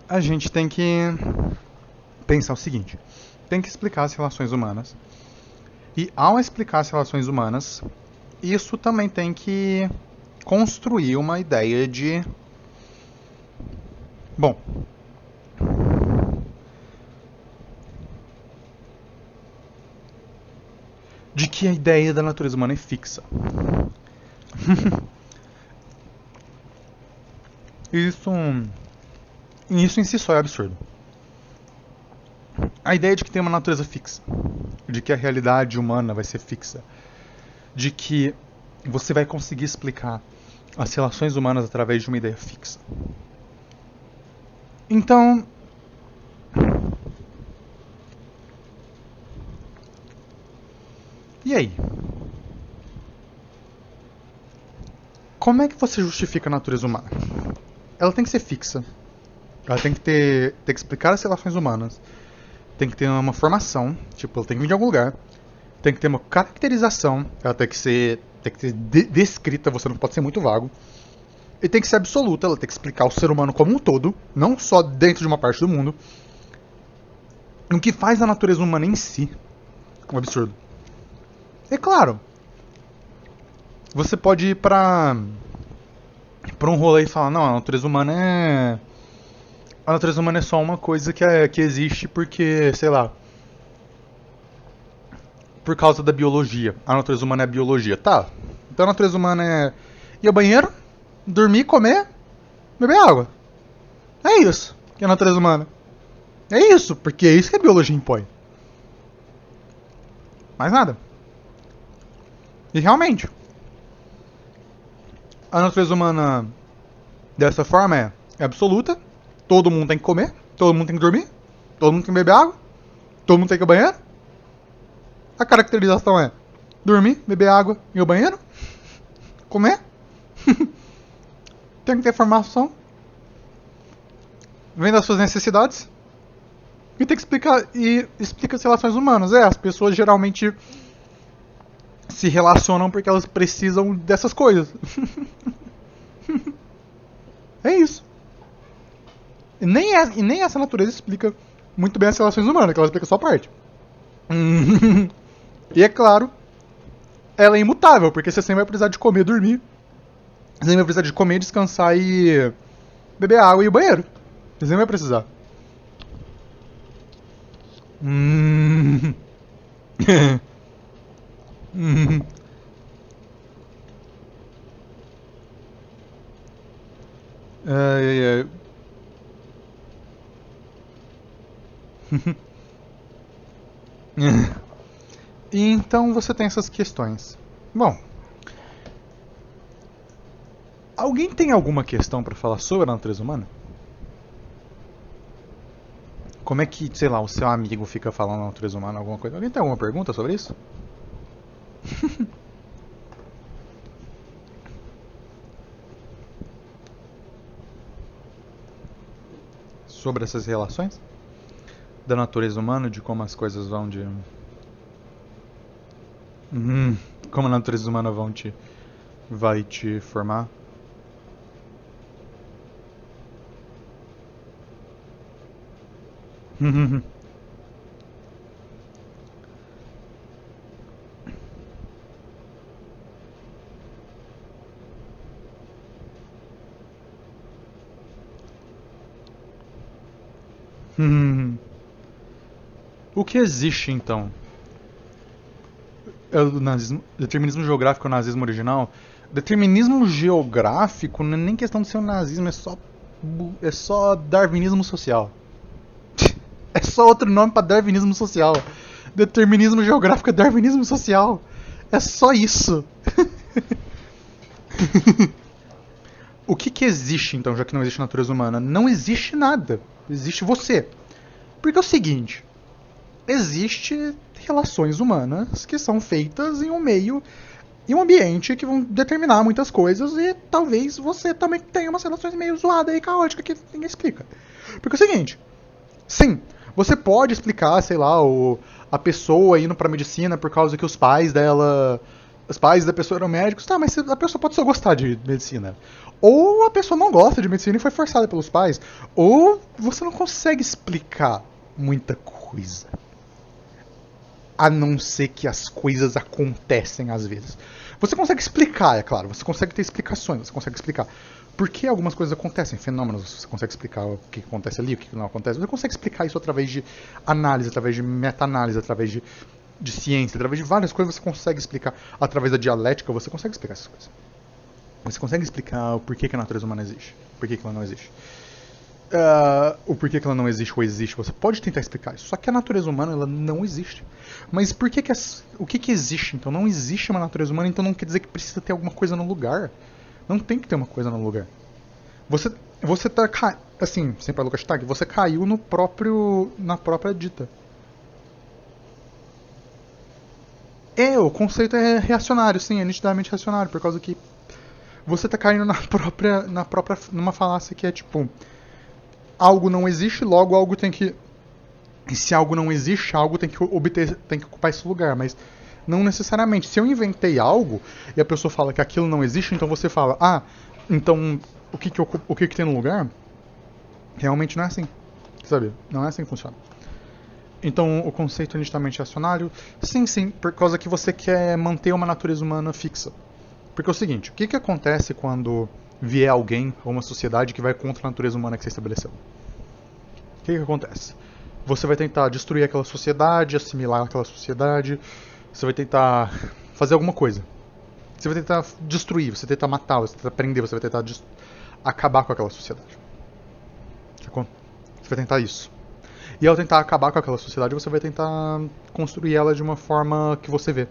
a gente tem que pensar o seguinte: tem que explicar as relações humanas. E ao explicar as relações humanas, isso também tem que construir uma ideia de. Bom. De que a ideia da natureza humana é fixa. Isso em si só é absurdo. A ideia de que tem uma natureza fixa, de que a realidade humana vai ser fixa, de que você vai conseguir explicar as relações humanas através de uma ideia fixa. Então, e aí? Como é que você justifica a natureza humana? Ela tem que ser fixa. Ela tem que explicar as relações humanas. Tem que ter uma formação, tipo, ela tem que vir de algum lugar. Tem que ter uma caracterização, ela tem que ser descrita, você não pode ser muito vago. E tem que ser absoluta, ela tem que explicar o ser humano como um todo, não só dentro de uma parte do mundo. O que faz a natureza humana em si um absurdo. É claro, você pode ir pra um rolê e falar, não, a natureza humana é. A natureza humana é só uma coisa que existe porque, sei lá. Por causa da biologia. A natureza humana é a biologia. Tá. Então a natureza humana é ir ao banheiro, dormir, comer, beber água. É isso que é a natureza humana. É isso, porque é isso que a biologia impõe. Mais nada. E realmente, a natureza humana dessa forma é absoluta. Todo mundo tem que comer, todo mundo tem que dormir, todo mundo tem que beber água, todo mundo tem que ir ao banheiro. A caracterização é dormir, beber água, ir ao banheiro, comer. Tem que ter formação. Vem das suas necessidades. E tem que explicar. E explica as relações humanas. As pessoas geralmente se relacionam porque elas precisam dessas coisas. É isso. E nem essa natureza explica muito bem as relações humanas, que ela explica só parte. E é claro, ela é imutável, porque você sempre vai precisar de comer, dormir. Você sempre vai precisar de comer, descansar e beber água e ir ao banheiro. Você sempre vai precisar. Ai, ai, ai. E então você tem essas questões. Bom, alguém tem alguma questão pra falar sobre a natureza humana? Como é que, sei lá, o seu amigo fica falando da natureza humana, alguma coisa? Alguém tem alguma pergunta sobre isso? Sobre essas relações? Da natureza humana, de como as coisas vão de. Como a natureza humana vai te formar? O que existe, então? É o nazismo, determinismo geográfico é o nazismo original? Determinismo geográfico não é nem questão de ser um nazismo, é só darwinismo social. É só outro nome para darwinismo social. Determinismo geográfico é darwinismo social. É só isso. O que existe, então, já que não existe natureza humana? Não existe nada. Existe você. Porque é o seguinte: existe relações humanas que são feitas em um meio e um ambiente que vão determinar muitas coisas e talvez você também tenha umas relações meio zoadas e caóticas que ninguém explica. Porque é o seguinte: sim, você pode explicar, sei lá, a pessoa indo pra medicina por causa que os pais dela. Os pais da pessoa eram médicos, tá, mas a pessoa pode só gostar de medicina. Ou a pessoa não gosta de medicina e foi forçada pelos pais. Ou você não consegue explicar muita coisa. A não ser que as coisas acontecem às vezes. Você consegue explicar, é claro, você consegue ter explicações, você consegue explicar por que algumas coisas acontecem, fenômenos, você consegue explicar o que acontece ali, o que não acontece. Você consegue explicar isso através de análise, através de meta-análise, através de ciência, através de várias coisas você consegue explicar. Através da dialética você consegue explicar essas coisas. Você consegue explicar o porquê que a natureza humana existe, por que ela não existe. O porquê que ela não existe ou existe, você pode tentar explicar isso. Só que a natureza humana ela não existe. Mas por que o que existe? Então não existe uma natureza humana, então não quer dizer que precisa ter alguma coisa no lugar. Não tem que ter uma coisa no lugar. Você tá assim, sem para Lucas Tag, você caiu na própria dita. O conceito é reacionário, sim, é nitidamente reacionário, por causa que você tá caindo numa falácia que é tipo, algo não existe, logo algo tem que. E se algo não existe, algo tem que ocupar esse lugar, mas não necessariamente. Se eu inventei algo e a pessoa fala que aquilo não existe, então você fala, então o que tem no lugar? Realmente não é assim, sabe? Não é assim que funciona. Então o conceito é nitidamente racionário, sim, por causa que você quer manter uma natureza humana fixa. Porque é o seguinte, o que acontece quando vier alguém ou uma sociedade que vai contra a natureza humana que você estabeleceu? O que acontece? Você vai tentar destruir aquela sociedade, assimilar aquela sociedade, você vai tentar fazer alguma coisa. Você vai tentar destruir, você vai tentar matar, você vai tentar prender, você vai tentar acabar com aquela sociedade. Você vai tentar isso. E ao tentar acabar com aquela sociedade, você vai tentar construir ela de uma forma que você vê.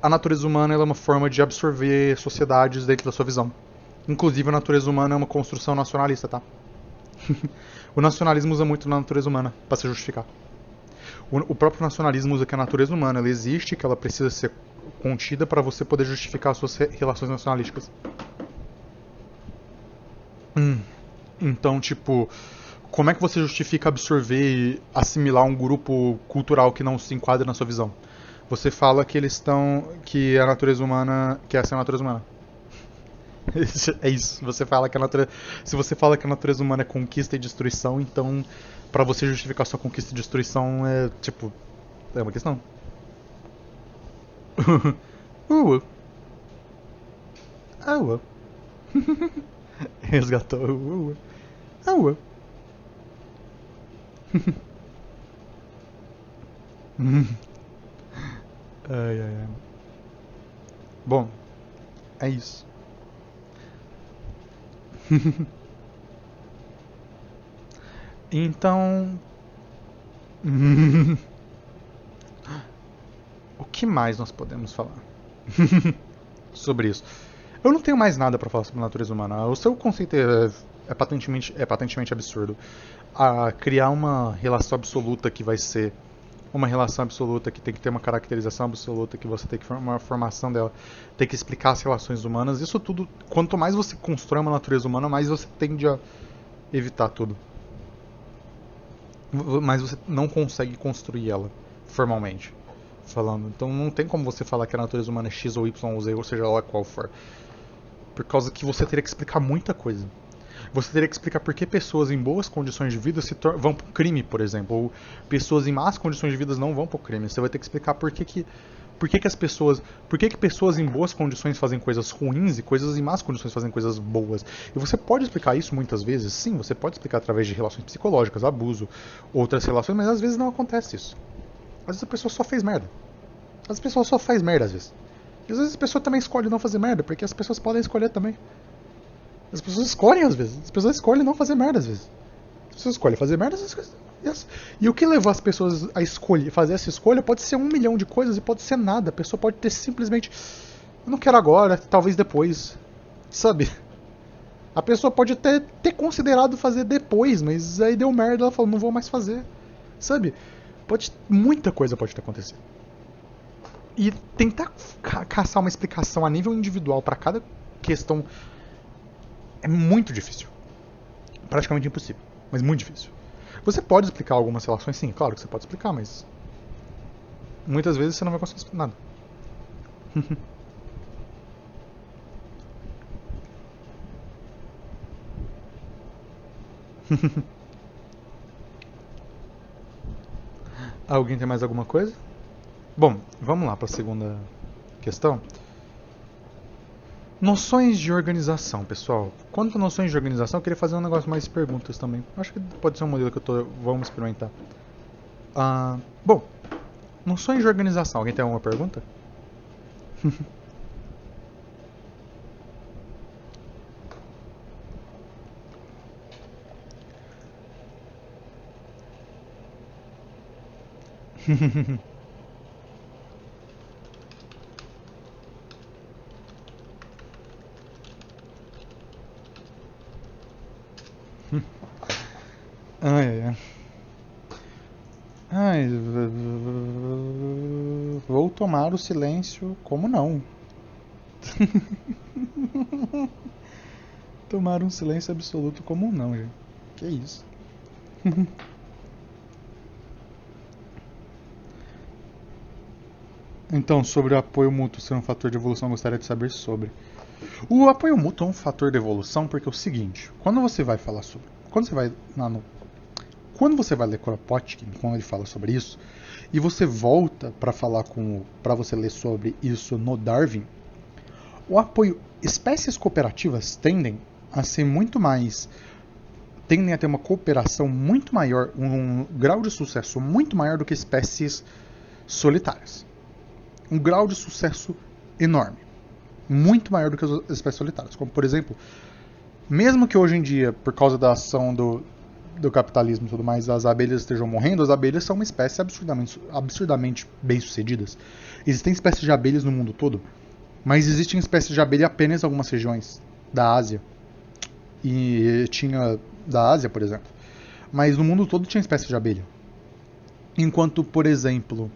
A natureza humana é uma forma de absorver sociedades dentro da sua visão. Inclusive, a natureza humana é uma construção nacionalista, tá? O nacionalismo usa muito na natureza humana para se justificar. O próprio nacionalismo usa que a natureza humana ela existe, que ela precisa ser contida para você poder justificar as suas relações nacionalísticas. Então, tipo, como é que você justifica absorver e assimilar um grupo cultural que não se enquadra na sua visão? Você fala que eles estão. Que a natureza humana. Que essa é a natureza humana. É isso. Você fala que a natureza. Se você fala que a natureza humana é conquista e destruição, então pra você justificar sua conquista e destruição é tipo. É uma questão. Resgatou. Ai. Bom, é isso. Então. O que mais nós podemos falar sobre isso? Eu não tenho mais nada pra falar sobre a natureza humana. O seu conceito é patentemente absurdo. Criar uma relação absoluta que vai ser uma relação absoluta, que tem que ter uma caracterização absoluta, que você tem que uma formação dela, tem que explicar as relações humanas. Isso tudo, quanto mais você constrói uma natureza humana, mais você tende a evitar tudo. Mas você não consegue construir ela formalmente falando. Então não tem como você falar que a natureza humana é X ou Y ou Z, ou seja lá qual for. Por causa que você teria que explicar muita coisa. Você teria que explicar por que pessoas em boas condições de vida vão pro crime, por exemplo, ou pessoas em más condições de vida não vão pro crime. Você vai ter que explicar por que pessoas em boas condições fazem coisas ruins e coisas em más condições fazem coisas boas. E você pode explicar isso muitas vezes, sim, você pode explicar através de relações psicológicas, abuso, outras relações, mas às vezes não acontece isso. Às vezes a pessoa só fez merda. As pessoas só faz merda às vezes. E às vezes a pessoa também escolhe não fazer merda, porque as pessoas podem escolher também. As pessoas escolhem às vezes. As pessoas escolhem não fazer merda às vezes. As pessoas escolhem fazer merda às vezes. E o que levou as pessoas a escolher, fazer essa escolha pode ser 1 milhão de coisas e pode ser nada. A pessoa pode ter simplesmente. Eu não quero agora, talvez depois. Sabe? A pessoa pode até ter considerado fazer depois, mas aí deu merda, ela falou, não vou mais fazer. Sabe? Muita coisa pode ter acontecido. E tentar caçar uma explicação a nível individual para cada questão é muito difícil. Praticamente impossível, mas muito difícil. Você pode explicar algumas relações, sim, claro que você pode explicar, mas muitas vezes você não vai conseguir explicar nada. Alguém tem mais alguma coisa? Bom, vamos lá para a segunda questão. Noções de organização, pessoal. Quanto a noções de organização, eu queria fazer um negócio mais de perguntas também. Acho que pode ser um modelo que vamos experimentar. Bom, noções de organização. Alguém tem alguma pergunta? Ai. Vou tomar o silêncio como não. Tomar um silêncio absoluto como não, gente. Que isso? Então, sobre o apoio mútuo ser um fator de evolução, eu gostaria de saber sobre. O apoio mútuo é um fator de evolução porque é o seguinte, quando você vai falar sobre... Quando você vai ler Kropotkin, quando ele fala sobre isso, e você volta para você ler sobre isso no Darwin, o apoio... Espécies cooperativas tendem a ter uma cooperação muito maior, um grau de sucesso muito maior do que espécies solitárias. Um grau de sucesso enorme. Muito maior do que as espécies solitárias. Como, por exemplo, mesmo que hoje em dia, por causa da ação do capitalismo e tudo mais, as abelhas estejam morrendo, as abelhas são uma espécie absurdamente bem-sucedidas. Existem espécies de abelhas no mundo todo, mas existem espécies de abelha apenas em algumas regiões da Ásia. E tinha da Ásia, por exemplo. Mas no mundo todo tinha espécies de abelha. Enquanto, por exemplo,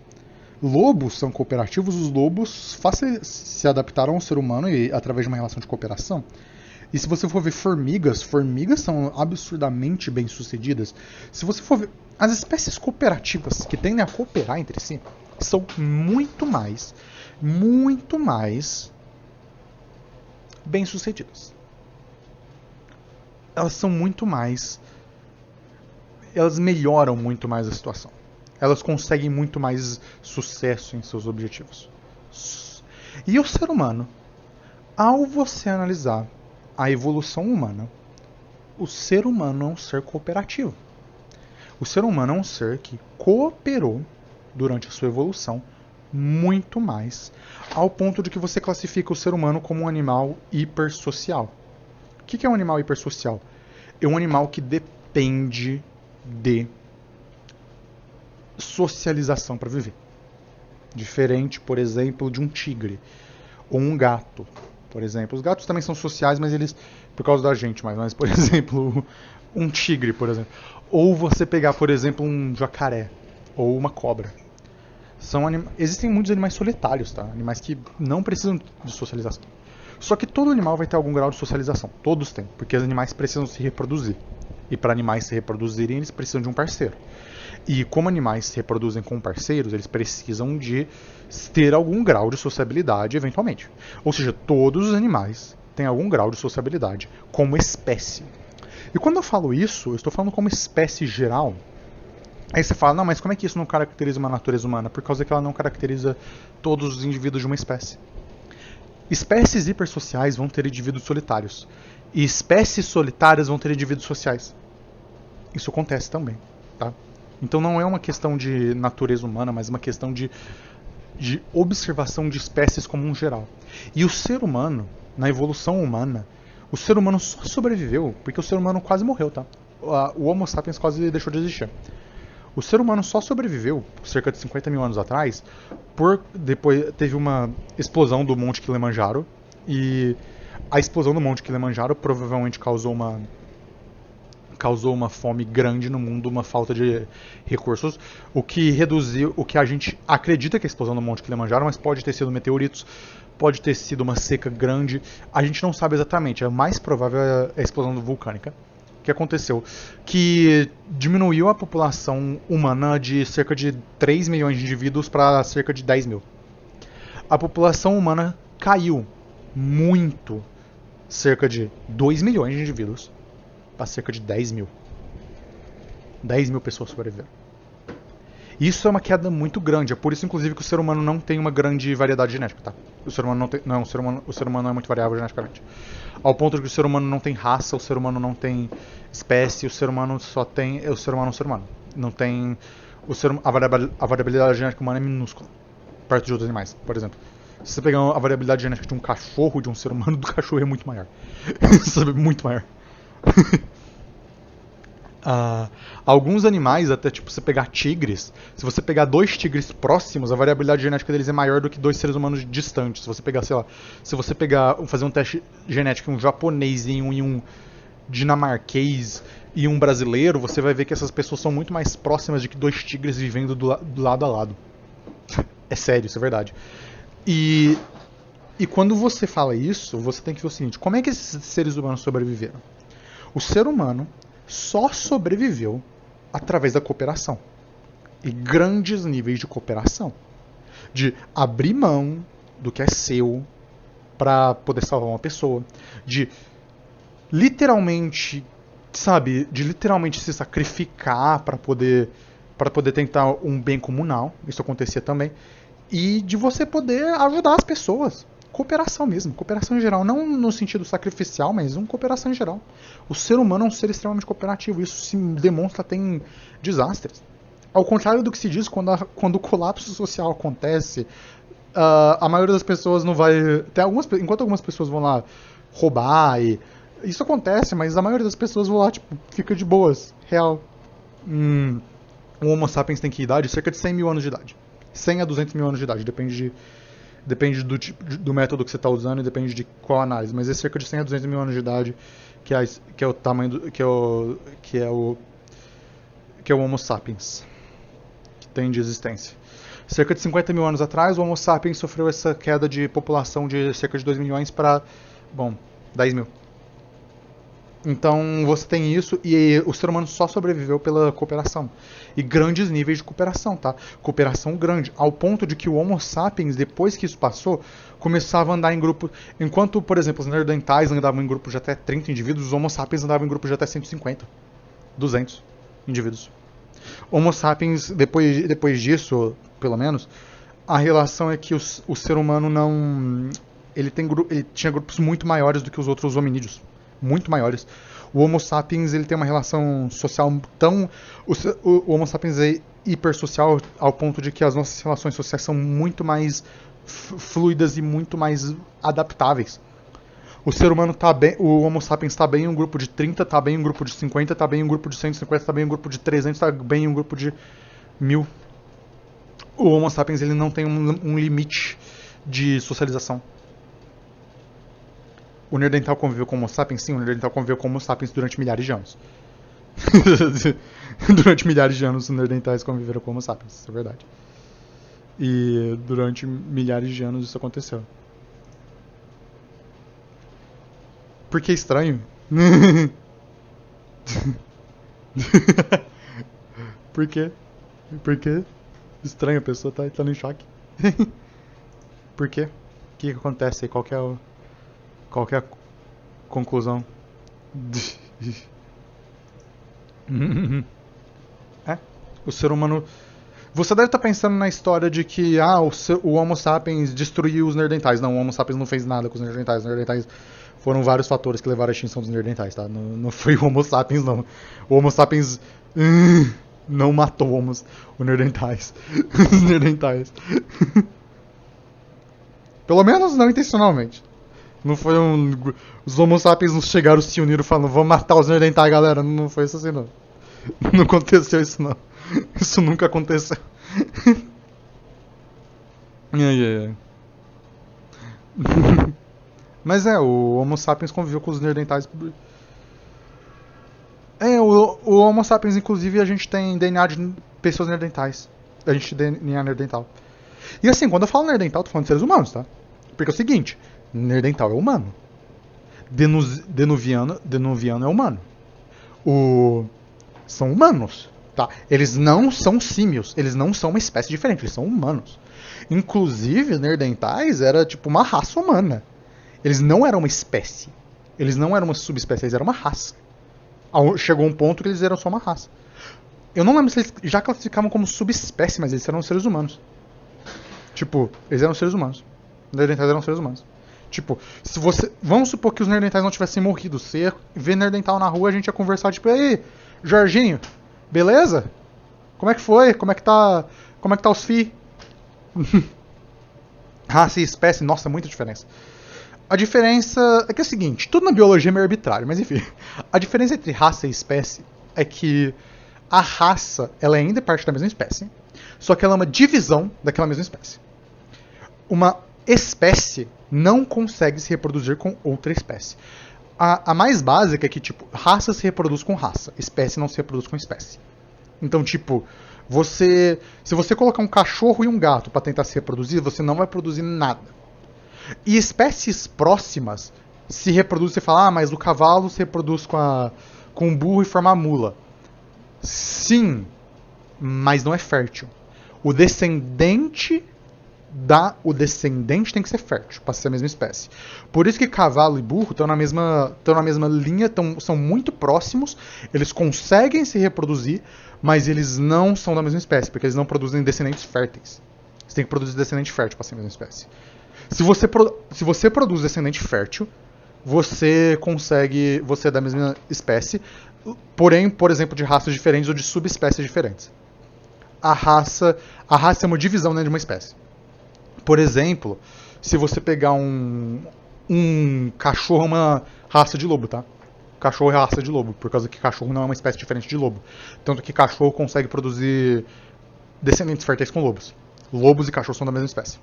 lobos são cooperativos, os lobos se adaptaram ao ser humano e através de uma relação de cooperação. E se você for ver formigas são absurdamente bem-sucedidas. Se você for ver, as espécies cooperativas que tendem a cooperar entre si são muito mais bem-sucedidas. Elas melhoram muito mais a situação. Elas conseguem muito mais sucesso em seus objetivos. E o ser humano, ao você analisar a evolução humana, o ser humano é um ser cooperativo. O ser humano é um ser que cooperou durante a sua evolução muito mais, ao ponto de que você classifica o ser humano como um animal hipersocial. O que é um animal hipersocial? É um animal que depende de socialização para viver. Diferente, por exemplo, de um tigre ou um gato, por exemplo. Os gatos também são sociais, mas eles, por causa da gente, mas por exemplo, um tigre, por exemplo. Ou você pegar, por exemplo, um jacaré ou uma cobra. Existem muitos animais solitários, tá? Animais que não precisam de socialização. Só que todo animal vai ter algum grau de socialização. Todos têm, porque os animais precisam se reproduzir. E para animais se reproduzirem, eles precisam de um parceiro. E como animais se reproduzem com parceiros, eles precisam de ter algum grau de sociabilidade eventualmente. Ou seja, todos os animais têm algum grau de sociabilidade como espécie. E quando eu falo isso, eu estou falando como espécie geral. Aí você fala, não, mas como é que isso não caracteriza uma natureza humana? Por causa que ela não caracteriza todos os indivíduos de uma espécie. Espécies hipersociais vão ter indivíduos solitários. E espécies solitárias vão ter indivíduos sociais. Isso acontece também, tá? Então não é uma questão de natureza humana, mas uma questão de observação de espécies como um geral. E o ser humano, na evolução humana, o ser humano só sobreviveu porque o ser humano quase morreu, tá? O Homo sapiens quase deixou de existir. O ser humano só sobreviveu cerca de 50 mil anos atrás por depois teve uma explosão do Monte Kilimanjaro e a explosão do Monte Kilimanjaro provavelmente causou uma fome grande no mundo, uma falta de recursos, o que reduziu, o que a gente acredita que é a explosão do Monte Kilimanjaro, mas pode ter sido meteoritos, pode ter sido uma seca grande, a gente não sabe exatamente, a mais provável é a explosão vulcânica que aconteceu, que diminuiu a população humana de cerca de 3 milhões de indivíduos para cerca de 10 mil. A população humana caiu muito, cerca de 2 milhões de indivíduos para cerca de 10 mil. 10 mil pessoas sobreviveram. Isso é uma queda muito grande, é por isso inclusive que o ser humano não tem uma grande variedade genética, tá? O ser humano não é muito variável geneticamente. Ao ponto de que o ser humano não tem raça, o ser humano não tem espécie, o ser humano só tem o ser humano. Não tem a variabilidade genética humana é minúscula, perto de outros animais, por exemplo. Se você pegar a variabilidade genética de um cachorro, de um ser humano, do cachorro é muito maior. Sabe, muito maior. Alguns animais, até tipo você pegar tigres, se você pegar 2 tigres próximos, a variabilidade genética deles é maior do que 2 seres humanos distantes. Se você pegar, sei lá, fazer um teste genético em um japonês e um dinamarquês e um brasileiro, você vai ver que essas pessoas são muito mais próximas do que 2 tigres vivendo do lado a lado. É sério, isso é verdade. E quando você fala isso, você tem que ver o seguinte: como é que esses seres humanos sobreviveram? O ser humano só sobreviveu através da cooperação. E grandes níveis de cooperação. De abrir mão do que é seu para poder salvar uma pessoa. De literalmente se sacrificar para poder tentar um bem comunal. Isso acontecia também. E de você poder ajudar as pessoas. Cooperação mesmo, cooperação em geral, não no sentido sacrificial, mas uma cooperação em geral. O ser humano é um ser extremamente cooperativo, isso se demonstra até em desastres. Ao contrário do que se diz, quando o colapso social acontece, a maioria das pessoas não vai... Enquanto algumas pessoas vão lá roubar, isso acontece, mas a maioria das pessoas vão lá, tipo, fica de boas, real. O Homo sapiens tem que idade? Cerca de 100 mil anos de idade. 100 a 200 mil anos de idade, depende do método que você está usando e depende de qual análise, mas é cerca de 100 a 200 mil anos de idade que é o tamanho que é o Homo sapiens que tem de existência. Cerca de 50 mil anos atrás, o Homo sapiens sofreu essa queda de população de cerca de 2 milhões para, 10 mil. Então você tem isso e o ser humano só sobreviveu pela cooperação. E grandes níveis de cooperação, tá? Cooperação grande, ao ponto de que o Homo sapiens, depois que isso passou, começava a andar em grupo. Enquanto, por exemplo, os neandertais andavam em grupos de até 30 indivíduos, os Homo sapiens andavam em grupos de até 150, 200 indivíduos. Homo sapiens, depois disso, pelo menos, a relação é que o ser humano não... Ele tinha grupos muito maiores do que os outros hominídeos. Muito maiores. O Homo sapiens ele tem uma relação social tão... O Homo sapiens é hipersocial ao ponto de que as nossas relações sociais são muito mais fluidas e muito mais adaptáveis. O ser humano tá bem, o Homo sapiens tá bem em um grupo de 30, tá bem em um grupo de 50, tá bem em um grupo de 150, tá bem em um grupo de 300, tá bem em um grupo de 1000. O Homo sapiens ele não tem um limite de socialização. O Neandertal conviveu com o Homo sapiens? Sim, o Neandertal conviveu com o Homo sapiens durante milhares de anos. Durante milhares de anos os Neandertais conviveram com o Homo sapiens, isso é verdade. E durante milhares de anos isso aconteceu. Por que estranho? Por quê? Por quê? Estranho, a pessoa tá em choque. Por quê? O que acontece aí? Qual que é a conclusão? O ser humano... Você deve estar pensando na história de que o Homo sapiens destruiu os neandertais. Não, o Homo sapiens não fez nada com os neandertais. Os neandertais foram vários fatores que levaram à extinção dos neandertais, tá? Não foi o Homo sapiens, não. O Homo sapiens não matou os Neandertais. Os Neandertais. Pelo menos não intencionalmente. Não foi os Homo sapiens não chegaram, se uniram falando, vamos matar os Neandertais, galera. Não foi isso assim, não. Não aconteceu isso, não. Isso nunca aconteceu. Ai. Mas o Homo sapiens conviveu com os Neandertais. O Homo sapiens, inclusive, a gente tem DNA de pessoas neandertais. A gente tem DNA neandertal. E assim, quando eu falo neandertal, eu tô falando de seres humanos, tá? Porque é o seguinte, neandertal é humano. Denuviano é humano. São humanos, tá? Eles não são símios, eles não são uma espécie diferente, eles são humanos. Inclusive, os neandertais era tipo uma raça humana. Eles não eram uma espécie. Eles não eram uma subespécie, eles eram uma raça. Chegou um ponto que eles eram só uma raça. Eu não lembro se eles já classificavam como subespécie, mas eles eram seres humanos. Tipo, eles eram seres humanos. Os neandertais eram seres humanos. Tipo, se você. Vamos supor que os neandertais não tivessem morrido. Você ia ver neandertal na rua, a gente ia conversar, tipo, ei, Jorginho, beleza? Como é que foi? Como é que tá os fi? Raça e espécie, nossa, muita diferença. A diferença é que é o seguinte, tudo na biologia é meio arbitrário, mas enfim. A diferença entre raça e espécie é que a raça, ela ainda é parte da mesma espécie, só que ela é uma divisão daquela mesma espécie. Uma espécie não consegue se reproduzir com outra espécie. A mais básica é que, tipo, raça se reproduz com raça, espécie não se reproduz com espécie. Então, tipo, se você colocar um cachorro e um gato para tentar se reproduzir, você não vai produzir nada. E espécies próximas se reproduzem, você fala, mas o cavalo se reproduz com o burro e forma a mula. Sim, mas não é fértil. O descendente tem que ser fértil para ser a mesma espécie. Por isso que cavalo e burro estão na mesma linha, são muito próximos, eles conseguem se reproduzir, mas eles não são da mesma espécie, porque eles não produzem descendentes férteis. Você tem que produzir descendente fértil para ser a mesma espécie. Se você produz descendente fértil, você é da mesma espécie, porém, por exemplo, de raças diferentes ou de subespécies diferentes. A raça é uma divisão dentro de uma espécie. Por exemplo, se você pegar um cachorro, uma raça de lobo, tá? Cachorro é raça de lobo, por causa que cachorro não é uma espécie diferente de lobo. Tanto que cachorro consegue produzir descendentes férteis com lobos. Lobos e cachorros são da mesma espécie.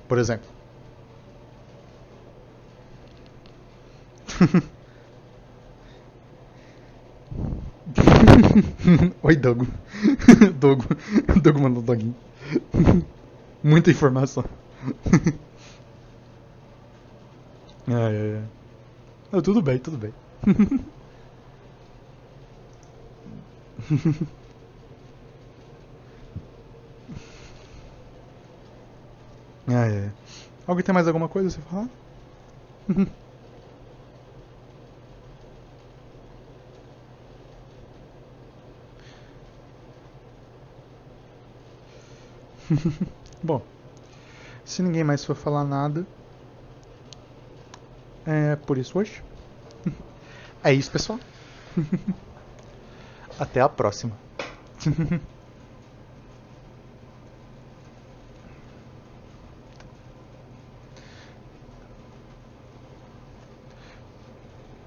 Por exemplo. Oi, Dogo. Dogo mandou doguinho. Muita informação. Ai. Não, tudo bem. Ai. Alguém tem mais alguma coisa a você falar? Bom, se ninguém mais for falar nada, é por isso hoje. É isso, pessoal. Até a próxima.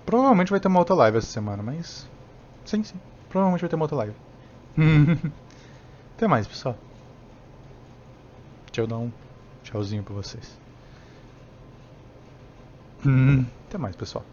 Provavelmente vai ter uma outra live essa semana, mas... Sim. Provavelmente vai ter uma outra live. Até mais, pessoal. Deixa eu dar um tchauzinho pra vocês. Até mais, pessoal.